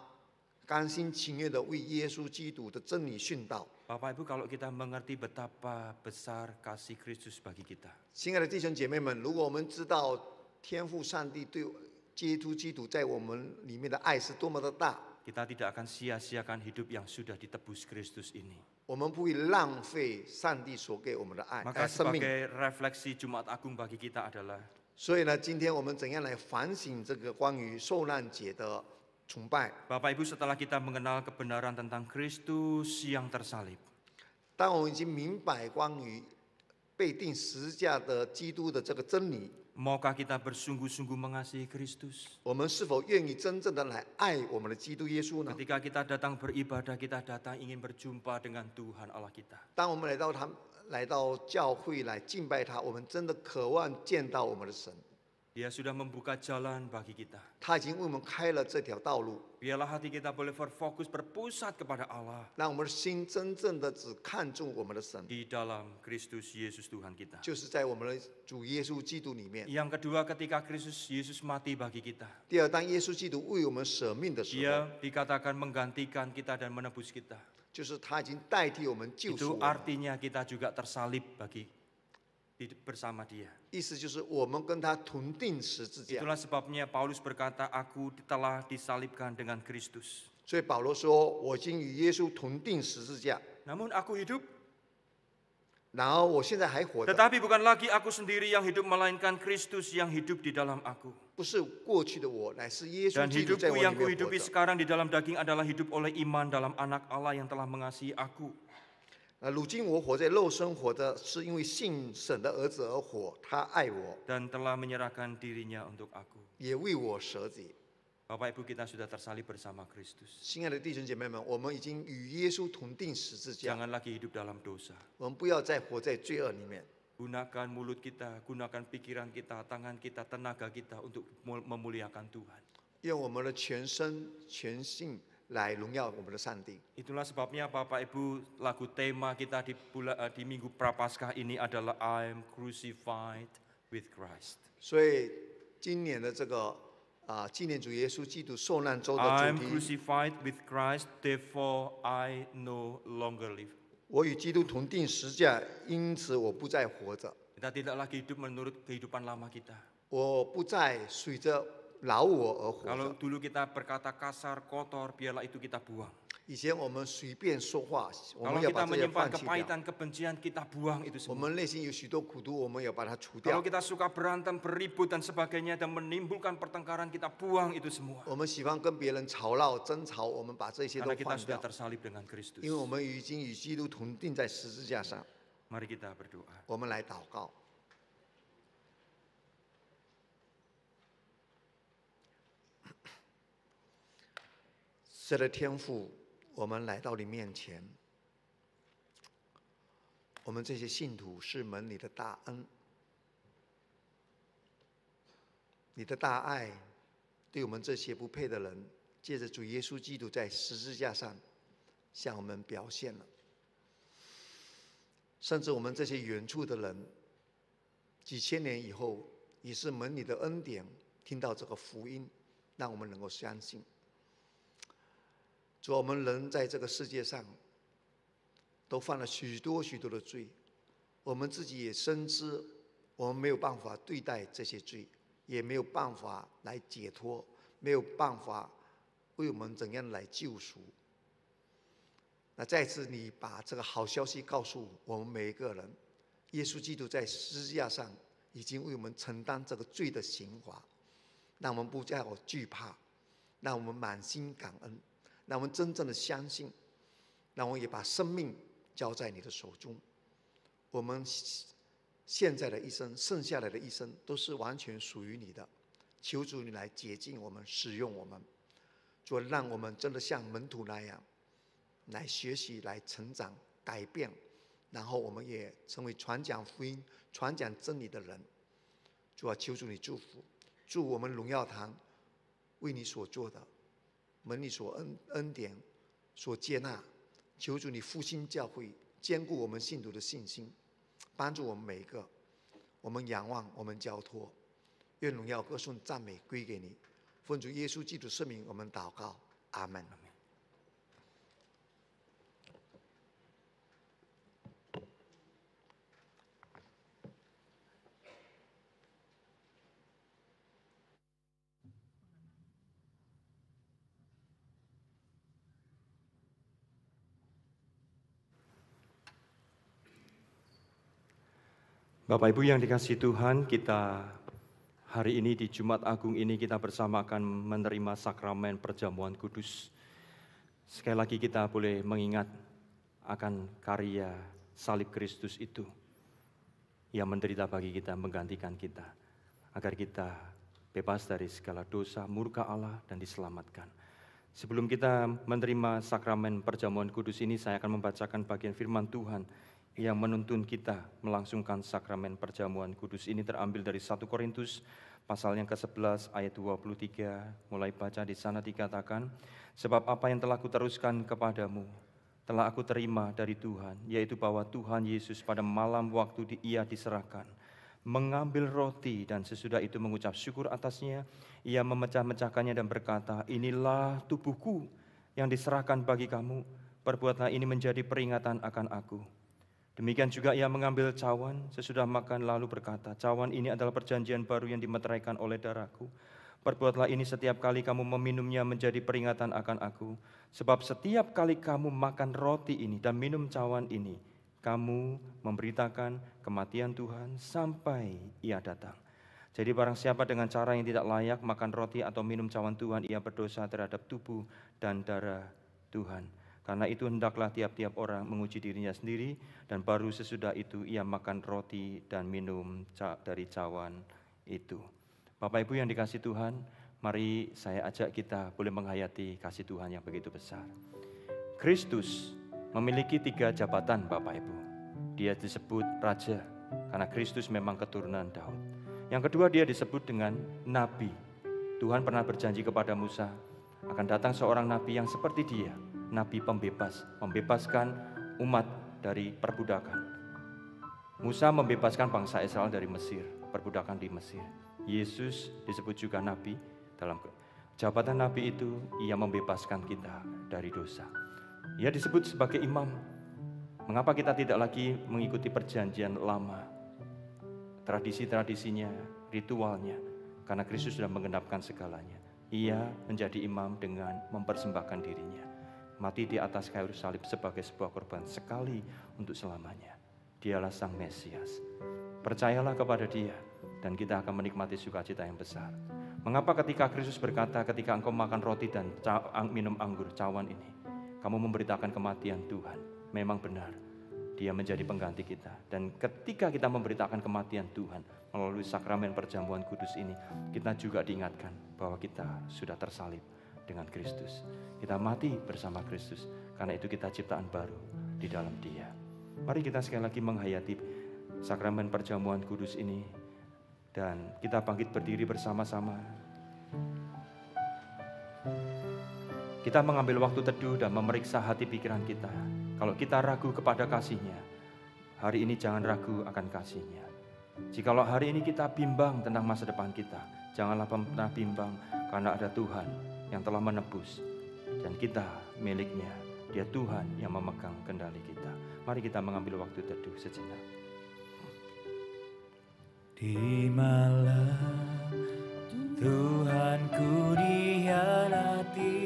甘心情愿的为耶稣基督的真理殉道。 Bapak Ibu, kalau kita mengerti betapa besar kasih Kristus bagi kita, 亲爱的弟兄姐妹们，如果我们知道天父上帝对基督在我们里面的爱是多么的大， kita tidak akan sia-siakan hidup yang sudah ditebus Kristus ini. 我们不会浪费上帝所给我们的爱， Maka 生命。 sebagai refleksi Jumat Agung bagi kita adalah 所以呢，今天我们怎样来反省这个关于受难节的崇拜？ Bapak Ibu, setelah kita mengenal kebenaran tentang Kristus yang tersalib, 当我们已经明白关于被钉十字架的基督的这个真理， maukah kita bersungguh-sungguh mengasihi Kristus? 我们是否愿意真正的来爱我们的基督耶稣呢？ Ketika kita datang beribadah, kita datang ingin berjumpa dengan Tuhan Allah kita. 当我们来到教会来敬拜他，我们真的渴望见到我们的神。 Dia sudah membuka jalan bagi kita. 他已经为我们开了这条道路， Biarlah hati kita boleh berfokus, berpusat kepada Allah 让我们的心真正的只看重我们的神， di dalam Kristus Yesus Tuhan kita. 就是在我们的主耶稣基督里面。 Yang kedua, ketika Kristus Yesus mati bagi kita, 第二，当耶稣基督为我们舍命的时候， Dia dikatakan menggantikan kita dan menebus kita. 就是他已经代替我们救赎 Itu 我们。 artinya kita juga tersalib bersama Dia. 意思就是我们跟他同定十字架。 Itulah sebabnya Paulus berkata, aku telah disalibkan dengan Kristus. 所以保罗说：“我已经与耶稣同定十字架， Namun aku hidup, 然后我现在还活着， tetapi bukan lagi aku sendiri yang hidup, melainkan Kristus yang hidup di dalam aku. 不是过去的我，乃是耶稣 Dan 基督在 hidupku 我 yang 里面活 kuhidupi 着。 sekarang di dalam daging adalah hidup oleh iman dalam anak Allah yang telah mengasihi aku. 如今我活在肉身活着，是因为信神的儿子而活，他爱我， Dan telah menyerahkan dirinya untuk aku. 也为我舍己。” Bapak Ibu, kita sudah tersalib bersama Kristus. 亲爱的弟兄姐妹们，我们已经与耶稣同定十字架， Jangan lagi hidup dalam dosa. 我们不要再活在罪恶里面。 Gunakan mulut kita, gunakan pikiran kita, tangan kita, tenaga kita untuk memuliakan Tuhan. 愿我们的全身全性来荣耀我们的上帝。 Itulah sebabnya Bapak Ibu lagu tema kita di Minggu Prapaskah ini adalah I am crucified with Christ. 所以今年的这个纪念主耶稣基督受难周的 I am 主题， crucified with Christ, therefore I no longer live. 我与基督同定十字架，因此我不再活着， Kita tidak lagi hidup menurut kehidupan lama kita. 我不再随着老我而活 Kalau 着。 dulu kita berkata kasar, kotor, biarlah itu kita buang. 以前我们随便说话，我 Kalau 们要 kita 把这些 menyimpan 放弃掉。 kepahitan, kebencian, kita buang itu 我 semua. 们内心有许多苦毒，我们要把它除 Kalau 掉。 kita suka berantem, beribut dan sebagainya dan menimbulkan pertengkaran, kita buang itu semua. 我们喜欢跟别人吵闹、争吵，我们把这些都 Karena kita 放 sudah 掉， tersalib dengan Kristus. 因为我们已经与基督同定在十字架上。 Mari kita berdoa. 我们来祷告。神的天父，我们来到你面前，我们这些信徒是蒙你的大恩，你的大爱，对我们这些不配的人，借着主耶稣基督在十字架上向我们表现了。甚至我们这些远处的人，几千年以后，也是蒙你的恩典，听到这个福音，让我们能够相信。主，我们人在这个世界上，都犯了许多许多的罪，我们自己也深知，我们没有办法对待这些罪，也没有办法来解脱，没有办法为我们怎样来救赎。那再次，你把这个好消息告诉我们每一个人，耶稣基督在十字架上已经为我们承担这个罪的刑罚，让我们不再有惧怕，让我们满心感恩，让我们真正的相信，让我们也把生命交在你的手中。我们现在的一生，剩下来的一生，都是完全属于你的。求主你来洁净我们，使用我们，主，让我们真的像门徒那样，来学习，来成长，改变，然后我们也成为传讲福音、传讲真理的人。主啊，求主你祝福，祝我们荣耀堂为你所做的，蒙你所恩典所接纳。求主你复兴教会，坚固我们信徒的信心，帮助我们每一个。我们仰望，我们交托，愿荣耀、歌颂、赞美归给你。奉主耶稣基督圣名，我们祷告，阿门。 Bapak Ibu yang dikasihi Tuhan, kita hari ini di Jumat Agung ini kita bersama akan menerima sakramen perjamuan kudus. Sekali lagi kita boleh mengingat akan karya salib Kristus itu yang menderita bagi kita, menggantikan kita, agar kita bebas dari segala dosa, murka Allah dan diselamatkan. Sebelum kita menerima sakramen perjamuan kudus ini, saya akan membacakan bagian firman Tuhan yang menuntun kita melangsungkan sakramen perjamuan kudus ini, terambil dari 1 Korintus pasal yang ke-11 ayat 23. Mulai baca, di sana dikatakan, sebab apa yang telah kuteruskan kepadamu telah aku terima dari Tuhan, yaitu bahwa Tuhan Yesus pada malam waktu ia diserahkan, mengambil roti dan sesudah itu mengucap syukur atasnya, ia memecah-mecahkannya dan berkata, inilah tubuhku yang diserahkan bagi kamu, perbuatlah ini menjadi peringatan akan aku. Demikian juga ia mengambil cawan sesudah makan lalu berkata, cawan ini adalah perjanjian baru yang dimeteraikan oleh darahku. Perbuatlah ini setiap kali kamu meminumnya menjadi peringatan akan aku. Sebab setiap kali kamu makan roti ini dan minum cawan ini, kamu memberitakan kematian Tuhan sampai ia datang. Jadi barang siapa dengan cara yang tidak layak makan roti atau minum cawan Tuhan, ia berdosa terhadap tubuh dan darah Tuhan. Karena itu hendaklah tiap-tiap orang menguji dirinya sendiri, dan baru sesudah itu ia makan roti dan minum dari cawan itu. Bapak Ibu yang dikasihi Tuhan, mari saya ajak kita boleh menghayati kasih Tuhan yang begitu besar. Kristus memiliki 3 jabatan Bapak Ibu. Dia disebut Raja, karena Kristus memang keturunan Daud. Yang kedua, dia disebut dengan Nabi. Tuhan pernah berjanji kepada Musa, akan datang seorang nabi yang seperti dia, nabi pembebas, membebaskan umat dari perbudakan. Musa membebaskan bangsa Israel dari Mesir, perbudakan di Mesir. Yesus disebut juga nabi. Dalam jabatan nabi itu, ia membebaskan kita dari dosa. Ia disebut sebagai imam. Mengapa kita tidak lagi mengikuti perjanjian lama, tradisi-tradisinya, ritualnya? Karena Kristus sudah menggenapkan segalanya. Ia menjadi imam dengan mempersembahkan dirinya, mati di atas kayu salib sebagai sebuah korban sekali untuk selamanya. Dialah Sang Mesias. Percayalah kepada Dia dan kita akan menikmati sukacita yang besar. Mengapa ketika Kristus berkata, ketika engkau makan roti dan minum anggur cawan ini, kamu memberitakan kematian Tuhan? Memang benar, Dia menjadi pengganti kita. Dan ketika kita memberitakan kematian Tuhan melalui sakramen perjamuan kudus ini, kita juga diingatkan bahwa kita sudah tersalib dengan Kristus. Kita mati bersama Kristus, karena itu kita ciptaan baru di dalam Dia. Mari kita sekali lagi menghayati sakramen perjamuan kudus ini, dan kita bangkit berdiri bersama-sama. Kita mengambil waktu teduh dan memeriksa hati pikiran kita. Kalau kita ragu kepada kasih-Nya, hari ini jangan ragu akan kasih-Nya. Jikalau hari ini kita bimbang tentang masa depan kita, janganlah pernah bimbang, karena ada Tuhan yang telah menebus, dan kita milik-Nya. Dia Tuhan yang memegang kendali kita. Mari kita mengambil waktu teduh sejenak. Di malam Tuhanku dihianati,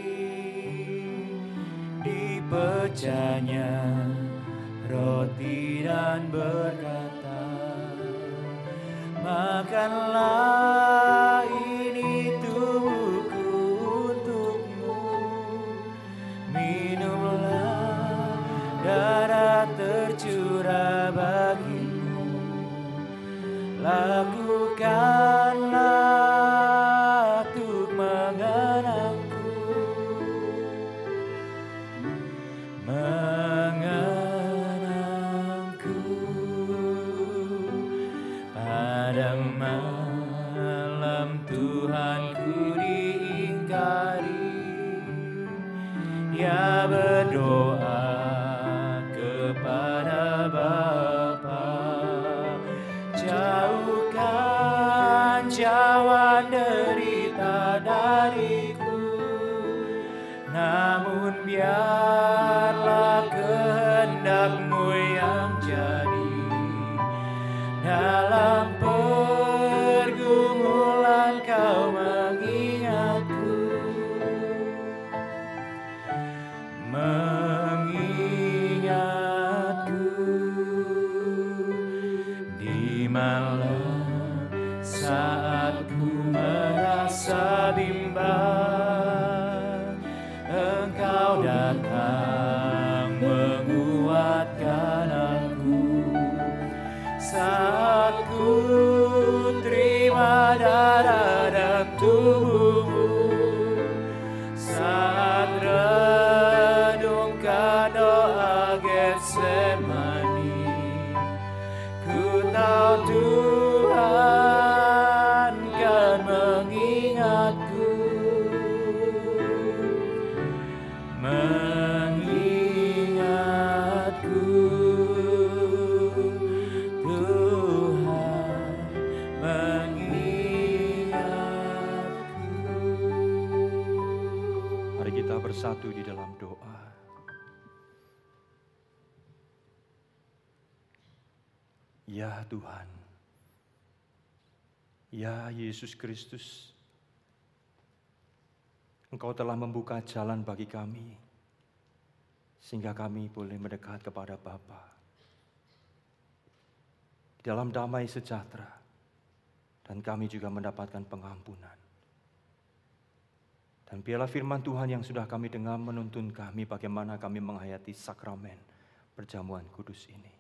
dipecahnya roti dan berkata, makanlah, ini tubuhku untukmu, minumlah, darah tercurah bagimu, lakukanlah untuk mengenangku, mengenangku. Pada malam Tuhanku diingkari, Ia berdoa kepada Bapa, jauhkan cawan derita dariku, namun biarlah kehendak-Mu yang jadi. Dalam pergumulan Kau mengingatku, di malam saat ku merasa bimbang, Engkau datang menguatkan aku. Saat ku terima darah dan tubuh-Mu, saat renungkan doa Getsemani, ku tahu Tuhan kan mengingatku, mengingatku. Tuhan mengingatku. Mari kita bersatu di dalam doa. Ya Tuhan, ya Yesus Kristus, Engkau telah membuka jalan bagi kami, sehingga kami boleh mendekat kepada Bapa dalam damai sejahtera, dan kami juga mendapatkan pengampunan. Dan biarlah firman Tuhan yang sudah kami dengar menuntun kami bagaimana kami menghayati sakramen perjamuan kudus ini.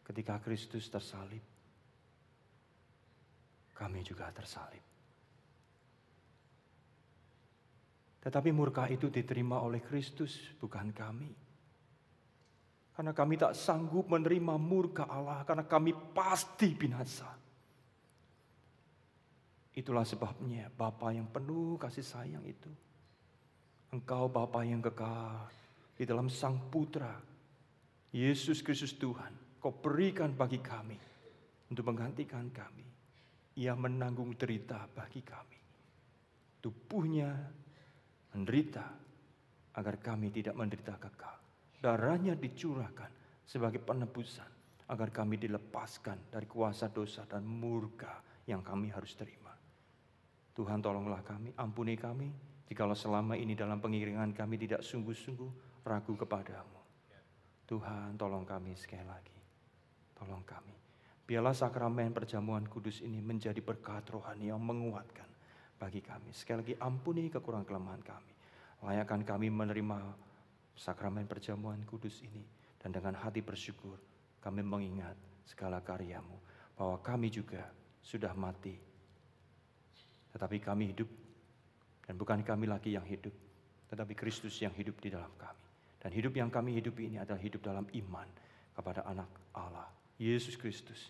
Ketika Kristus tersalib, kami juga tersalib. Tetapi murka itu diterima oleh Kristus, bukan kami. Karena kami tak sanggup menerima murka Allah, karena kami pasti binasa. Itulah sebabnya Bapa yang penuh kasih sayang itu. Engkau Bapa yang kekal di dalam Sang Putra, Yesus Kristus Tuhan, Kau berikan bagi kami untuk menggantikan kami. Ia menanggung derita bagi kami. Tubuhnya menderita agar kami tidak menderita kekal. Darahnya dicurahkan sebagai penebusan agar kami dilepaskan dari kuasa dosa dan murka yang kami harus terima. Tuhan, tolonglah kami, ampuni kami jikalau selama ini dalam pengiringan kami tidak sungguh-sungguh ragu kepadamu. Tuhan, tolong kami sekali lagi. Tolong kami. Biarlah sakramen perjamuan kudus ini menjadi berkat rohani yang menguatkan bagi kami. Sekali lagi, ampuni kekurangan kelemahan kami. Layakkan kami menerima sakramen perjamuan kudus ini. Dan dengan hati bersyukur, kami mengingat segala karya-Mu. Bahwa kami juga sudah mati. Tetapi kami hidup, dan bukan kami lagi yang hidup, tetapi Kristus yang hidup di dalam kami. Dan hidup yang kami hidup ini adalah hidup dalam iman kepada Anak Allah, Yesus Kristus,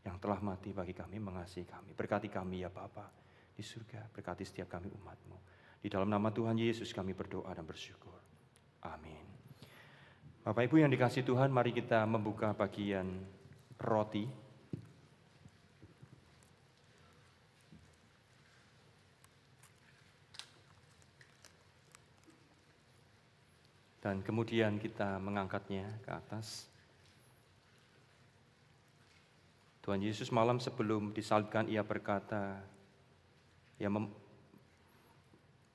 yang telah mati bagi kami, mengasihi kami. Berkati kami ya Bapa di surga, berkati setiap kami umat-Mu. Di dalam nama Tuhan Yesus kami berdoa dan bersyukur. Amin. Bapak Ibu yang dikasihi Tuhan, mari kita membuka bagian roti. Dan kemudian kita mengangkatnya ke atas. Tuhan Yesus malam sebelum disalibkan, ia berkata, ia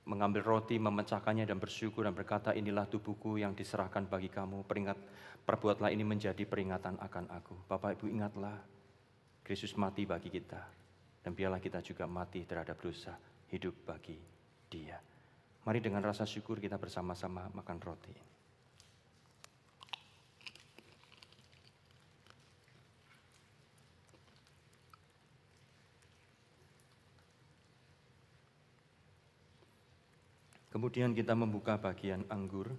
mengambil roti, memecahkannya dan bersyukur dan berkata, inilah tubuhku yang diserahkan bagi kamu. Perbuatlah ini menjadi peringatan akan aku. Bapak Ibu, ingatlah, Kristus mati bagi kita. Dan biarlah kita juga mati terhadap dosa, hidup bagi Dia. Mari dengan rasa syukur kita bersama-sama makan roti. Kemudian kita membuka bagian anggur.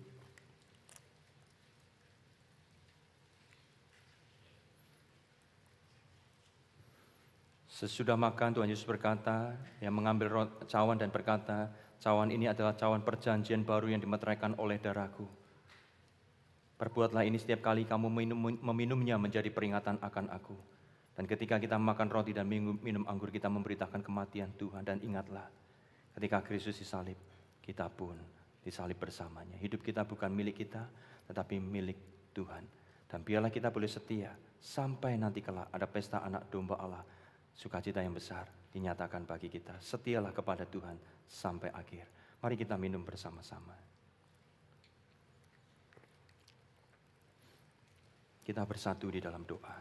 Sesudah makan Tuhan Yesus berkata, yang mengambil cawan dan berkata, cawan ini adalah cawan perjanjian baru yang dimeteraikan oleh darahku. Perbuatlah ini setiap kali kamu meminumnya menjadi peringatan akan aku. Dan ketika kita makan roti dan minum anggur, kita memberitakan kematian Tuhan. Dan ingatlah, ketika Kristus disalib, kita pun disalib bersamanya. Hidup kita bukan milik kita, tetapi milik Tuhan. Dan biarlah kita boleh setia sampai nanti kelak ada pesta anak domba Allah. Sukacita yang besar dinyatakan bagi kita. Setialah kepada Tuhan sampai akhir. Mari kita minum bersama-sama. Kita bersatu di dalam doa.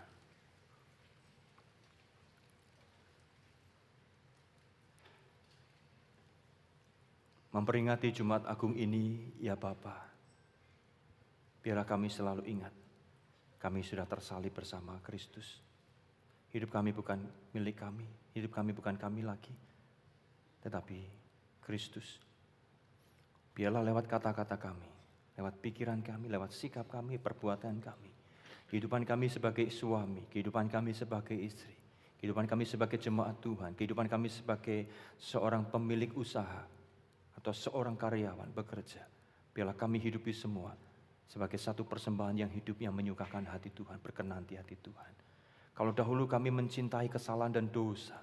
Memperingati Jumat Agung ini, ya Bapa, biarlah kami selalu ingat, kami sudah tersalib bersama Kristus. Hidup kami bukan milik kami, hidup kami bukan kami lagi, tetapi Kristus. Biarlah lewat kata-kata kami, lewat pikiran kami, lewat sikap kami, perbuatan kami, kehidupan kami sebagai suami, kehidupan kami sebagai istri, kehidupan kami sebagai jemaat Tuhan, kehidupan kami sebagai seorang pemilik usaha atau seorang karyawan bekerja. Biarlah kami hidupi semua sebagai satu persembahan yang hidup, yang menyukakan hati Tuhan, berkenan di hati Tuhan. Kalau dahulu kami mencintai kesalahan dan dosa,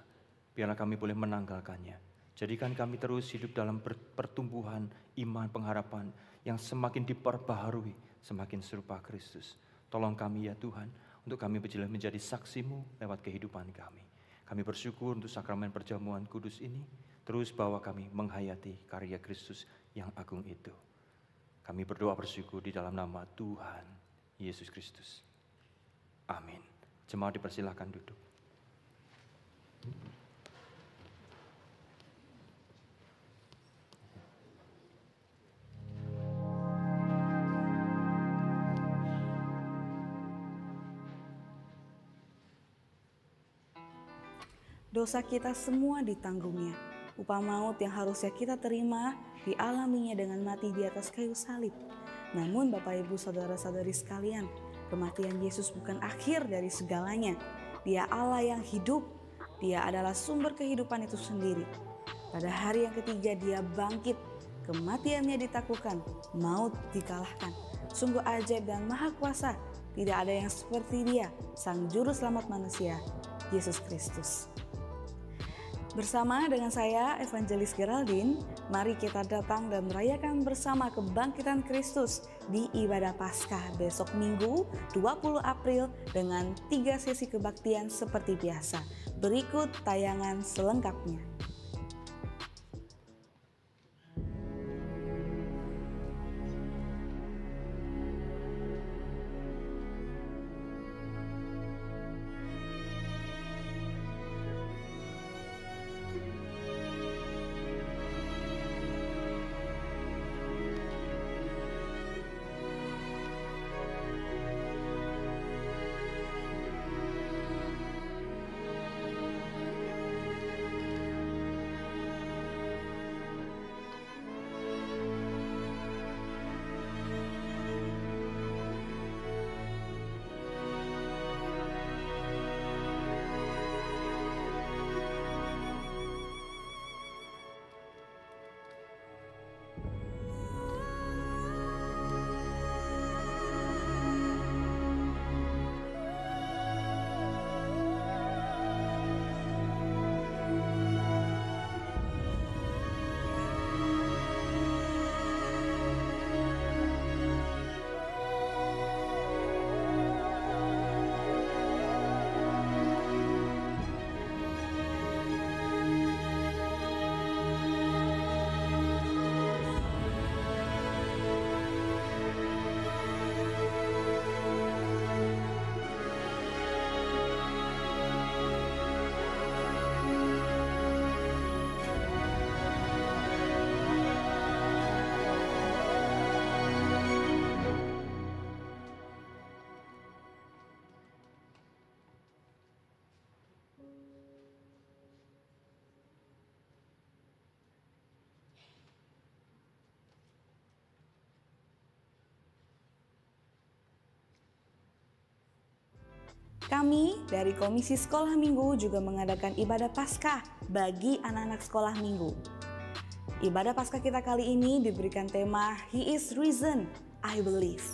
biarlah kami boleh menanggalkannya. Jadikan kami terus hidup dalam pertumbuhan iman, pengharapan yang semakin diperbaharui, semakin serupa Kristus. Tolong kami ya Tuhan, untuk kami boleh menjadi saksi-Mu lewat kehidupan kami. Kami bersyukur untuk sakramen perjamuan kudus ini, terus bawa kami menghayati karya Kristus yang agung itu. Kami berdoa bersyukur di dalam nama Tuhan Yesus Kristus. Amin. Jemaat dipersilahkan duduk. Dosa kita semua ditanggung-Nya. Upah maut yang harusnya kita terima dialaminya dengan mati di atas kayu salib. Namun Bapak Ibu Saudara-saudari sekalian, kematian Yesus bukan akhir dari segalanya. Dia Allah yang hidup. Dia adalah sumber kehidupan itu sendiri. Pada hari yang ketiga dia bangkit, kematiannya ditaklukkan, maut dikalahkan. Sungguh ajaib dan maha kuasa, tidak ada yang seperti dia, Sang Juru Selamat manusia, Yesus Kristus. Bersama dengan saya, Evangelis Geraldine, mari kita datang dan merayakan bersama kebangkitan Kristus di ibadah Paskah besok Minggu 20 April dengan 3 sesi kebaktian seperti biasa. Berikut tayangan selengkapnya. Kami dari Komisi Sekolah Minggu juga mengadakan ibadah Paskah bagi anak-anak sekolah minggu. Ibadah Paskah kita kali ini diberikan tema He is Risen, I Believe.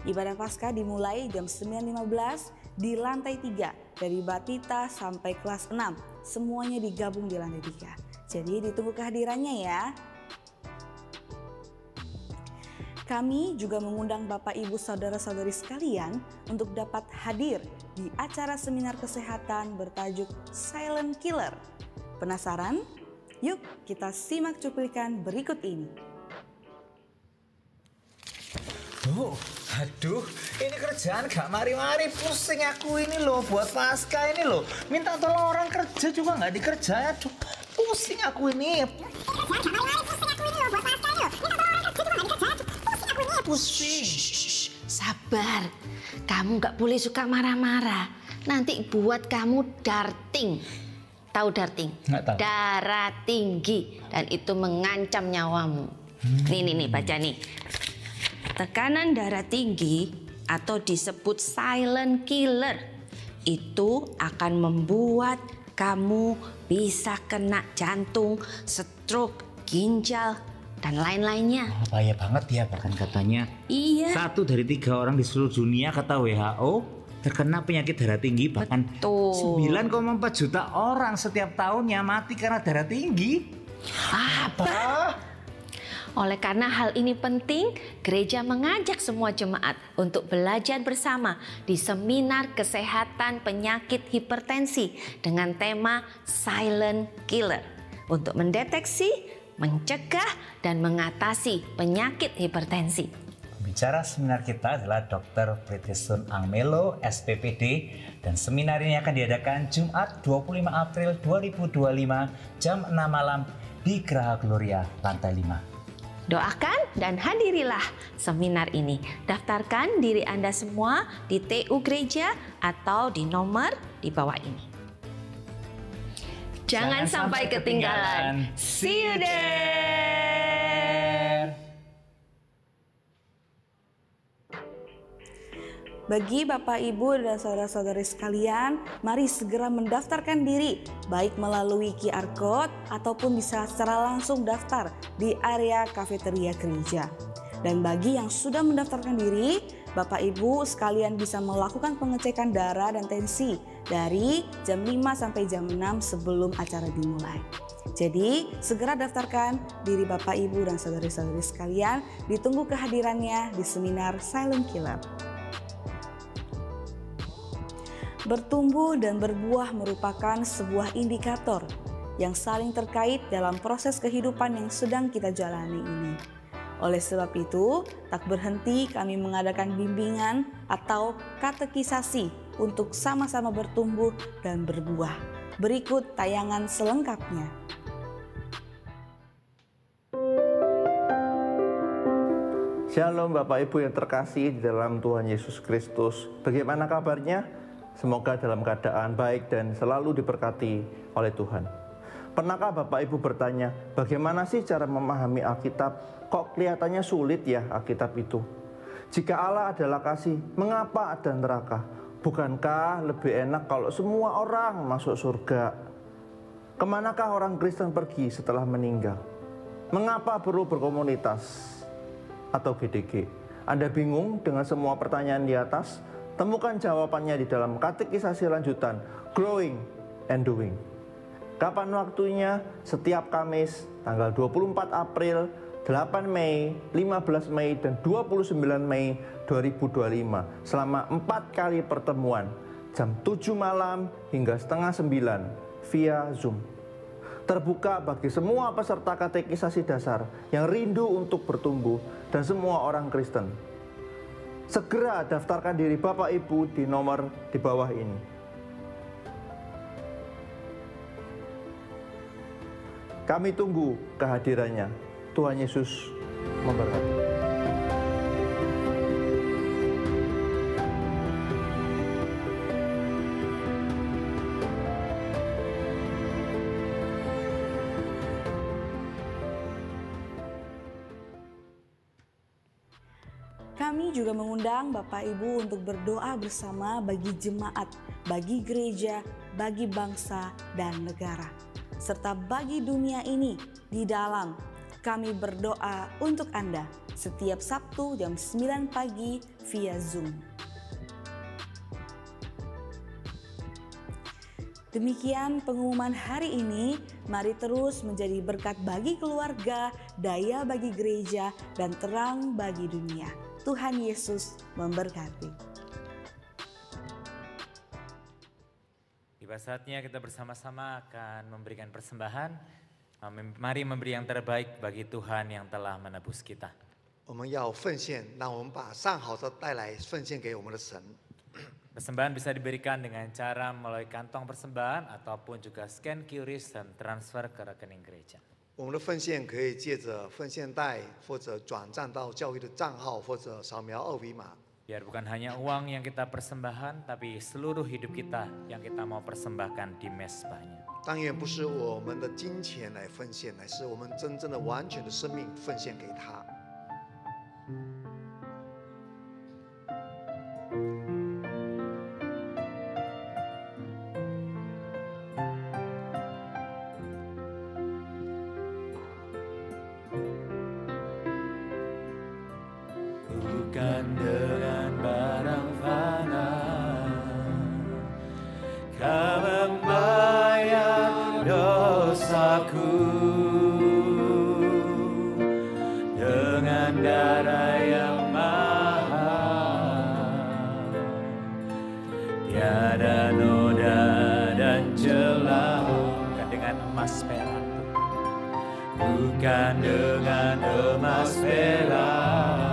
Ibadah Paskah dimulai jam 9.15 di lantai 3 dari Batita sampai kelas 6. Semuanya digabung di lantai 3. Jadi ditunggu kehadirannya ya. Kami juga mengundang Bapak Ibu Saudara-saudari sekalian untuk dapat hadir di acara seminar kesehatan bertajuk Silent Killer. Penasaran? Yuk kita simak cuplikan berikut ini. Aduh, ini kerjaan gak mari-mari, pusing aku ini loh buat Paskah ini loh. Minta tolong orang kerja juga gak dikerjain, aduh pusing aku ini. Pusing. Sabar, kamu gak boleh suka marah-marah. Nanti buat kamu darting. Tahu darting? Nggak tahu. Darah tinggi dan itu mengancam nyawamu. Nih, baca nih. Tekanan darah tinggi atau disebut silent killer itu akan membuat kamu bisa kena jantung, stroke, ginjal, dan lain-lainnya. Bahaya banget ya, bahkan katanya Iya. 1 dari 3 orang di seluruh dunia kata WHO terkena penyakit darah tinggi, bahkan Betul. 9,4 juta orang setiap tahunnya mati karena darah tinggi. Apa? Oleh karena hal ini penting, gereja mengajak semua jemaat untuk belajar bersama di seminar kesehatan penyakit hipertensi dengan tema Silent Killer untuk mendeteksi, mencegah, dan mengatasi penyakit hipertensi. Pembicara seminar kita adalah Dr. Pritisun Angmelo, SPPD, dan seminar ini akan diadakan Jumat 25 April 2025 jam 6 malam di Graha Gloria, lantai 5. Doakan dan hadirilah seminar ini. Daftarkan diri Anda semua di TU Gereja atau di nomor di bawah ini. Jangan sampai ketinggalan. See you there. Bagi Bapak, Ibu, dan saudara-saudari sekalian, mari segera mendaftarkan diri, baik melalui QR Code ataupun bisa secara langsung daftar di area kafeteria gereja. Dan bagi yang sudah mendaftarkan diri, Bapak Ibu sekalian bisa melakukan pengecekan darah dan tensi dari jam 5 sampai jam 6 sebelum acara dimulai. Jadi segera daftarkan diri Bapak, Ibu, dan saudari-saudari sekalian, ditunggu kehadirannya di seminar Silent Killer. Bertumbuh dan berbuah merupakan sebuah indikator yang saling terkait dalam proses kehidupan yang sedang kita jalani ini. Oleh sebab itu, tak berhenti kami mengadakan bimbingan atau katekisasi untuk sama-sama bertumbuh dan berbuah. Berikut tayangan selengkapnya. Shalom Bapak Ibu yang terkasih di dalam Tuhan Yesus Kristus. Bagaimana kabarnya? Semoga dalam keadaan baik dan selalu diberkati oleh Tuhan. Pernahkah Bapak Ibu bertanya, bagaimana sih cara memahami Alkitab? Kok kelihatannya sulit ya Alkitab itu? Jika Allah adalah kasih, mengapa ada neraka? Bukankah lebih enak kalau semua orang masuk surga? Kemanakah orang Kristen pergi setelah meninggal? Mengapa perlu berkomunitas atau GDG? Anda bingung dengan semua pertanyaan di atas? Temukan jawabannya di dalam katekisasi lanjutan Growing and Doing. Kapan waktunya? Setiap Kamis tanggal 24 April, 8 Mei, 15 Mei, dan 29 Mei 2025 selama 4 kali pertemuan jam 7 malam hingga setengah 9 via Zoom. Terbuka bagi semua peserta katekisasi dasar yang rindu untuk bertumbuh dan semua orang Kristen. Segera daftarkan diri Bapak Ibu di nomor di bawah ini. Kami tunggu kehadirannya. Tuhan Yesus memberkati. Kami juga mengundang Bapak Ibu untuk berdoa bersama bagi jemaat, bagi gereja, bagi bangsa dan negara, serta bagi dunia ini. Di dalam kami berdoa untuk Anda setiap Sabtu jam 9 pagi via Zoom. Demikian pengumuman hari ini. Mari terus menjadi berkat bagi keluarga, daya bagi gereja, dan terang bagi dunia. Tuhan Yesus memberkati. Tiba saatnya kita bersama-sama akan memberikan persembahan. Mari memberi yang terbaik bagi Tuhan yang telah menebus kita. 我们要奉献，让我们把上好的带来奉献给我们的神。 Persembahan bisa diberikan dengan cara melalui kantong persembahan ataupun juga scan QRIS dan transfer ke rekening gereja. 我们的奉献可以借着奉献袋，或者转账到教会的账号，或者扫描二维码。 Biar bukan hanya uang yang kita persembahkan, tapi seluruh hidup kita yang kita mau persembahkan di mezbahnya. 当然不是我们的金钱来奉献，乃是我们真正的完全的生命奉献给他。 Bukan dengan barang fana, Kau membayar dosaku. Dengan darah yang mahal, tiada noda dan celah. Bukan dengan emas perak, bukan dengan emas perak.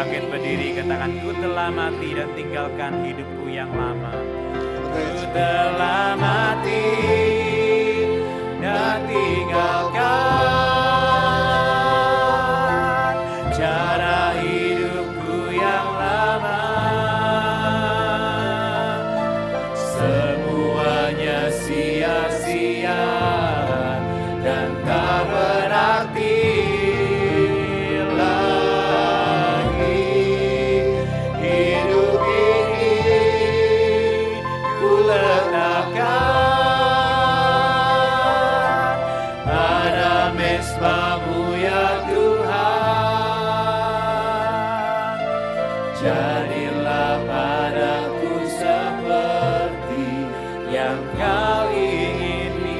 bangkit berdiri, katakan ku telah mati dan tinggalkan hidupku yang lama. Ku telah mati dan tinggalkan cara hidupku yang lama. Semuanya sia-sia dan tak berarti lagi. Hidup ini ku letakkan pada mezbah-Mu ya Tuhan. Jadilah padaku seperti yang Kau ingini.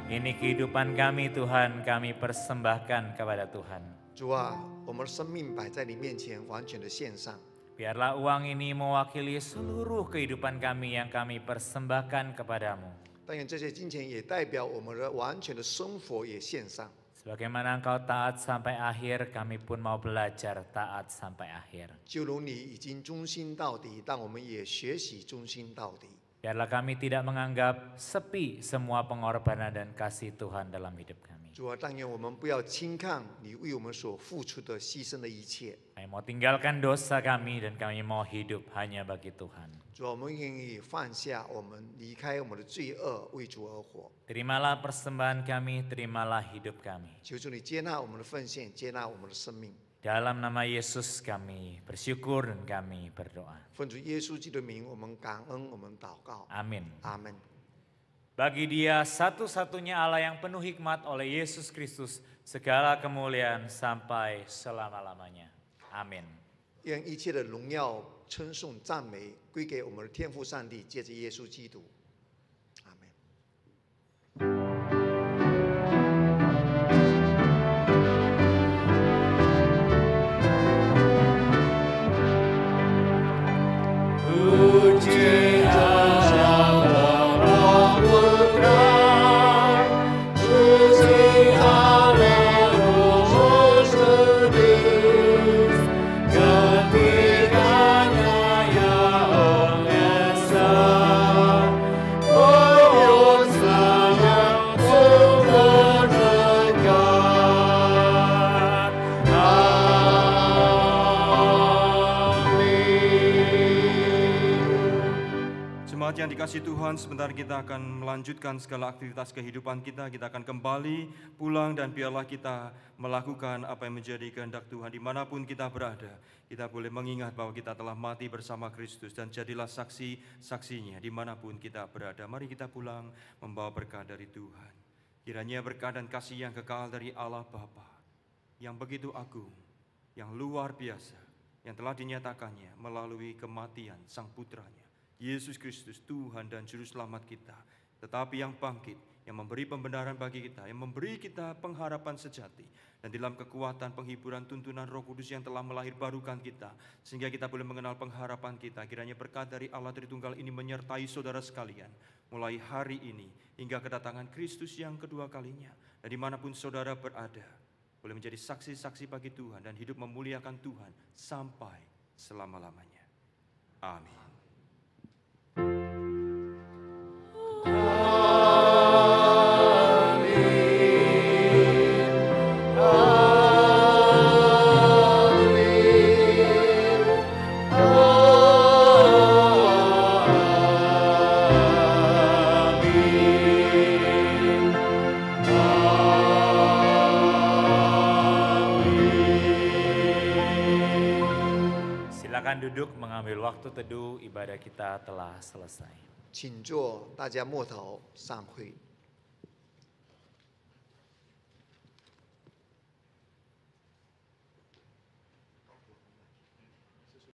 Ini kehidupan kami Tuhan, kami persembahkan kepada Tuhan. 主啊，我们的生命摆在你面前，完全的献上。 Biarlah uang ini mewakili seluruh kehidupan kami yang kami persembahkan kepadamu. 但愿这些金钱也代表我们的完全的生活也献上。 Sebagaimana Engkau taat sampai akhir, kami pun mau belajar taat sampai akhir. 就如你已经忠心到底，但我们也学习忠心到底。 Biarlah kami tidak menganggap sepi semua pengorbanan dan kasih Tuhan dalam hidup kami. 主啊，但愿我们不要轻看你为我们所付出的、牺牲的一切。 Kami mau tinggalkan dosa kami dan kami mau hidup hanya bagi Tuhan. 主啊，我们愿意放下我们，离开我们的罪恶，为主而活。 Terimalah persembahan kami, terimalah hidup kami. 求主你接纳我们的奉献，接纳我们的生命。 Dalam nama Yesus kami bersyukur dan kami berdoa. 奉主耶稣基督的名，我们感恩，我们祷告。 Amin. 阿门。 Bagi Dia satu-satunya Allah yang penuh hikmat oleh Yesus Kristus, segala kemuliaan sampai selama-lamanya. Amin. 愿一切的荣耀、称颂、赞美归给我们的天父上帝，借着耶稣基督。阿门。 Puji Allah Putra, puji Allah Roh Kudus, ketiganya yang esa, oh sangat sumber dekat. Jemaat yang dikasihi Tuhan, sebentar kita akan melanjutkan segala aktivitas kehidupan kita. Kita akan kembali pulang dan biarlah kita melakukan apa yang menjadi kehendak Tuhan. Dimanapun kita berada, kita boleh mengingat bahwa kita telah mati bersama Kristus dan jadilah saksi-saksinya dimanapun kita berada. Mari kita pulang membawa berkat dari Tuhan. Kiranya berkat dan kasih yang kekal dari Allah Bapa, yang begitu agung, yang luar biasa, yang telah dinyatakannya melalui kematian Sang Putranya, Yesus Kristus, Tuhan dan Juru Selamat kita, tetapi yang bangkit, yang memberi pembenaran bagi kita, yang memberi kita pengharapan sejati, dan dalam kekuatan penghiburan tuntunan Roh Kudus yang telah melahirbarukan kita, sehingga kita boleh mengenal pengharapan kita. Kiranya berkat dari Allah Tritunggal ini menyertai saudara sekalian, mulai hari ini hingga kedatangan Kristus yang kedua kalinya, dan dimanapun saudara berada, boleh menjadi saksi-saksi bagi Tuhan dan hidup memuliakan Tuhan sampai selama-lamanya. Amin. Silakan duduk mengambil waktu teduh, ibadah kita telah selesai. 请坐，大家摸头散会。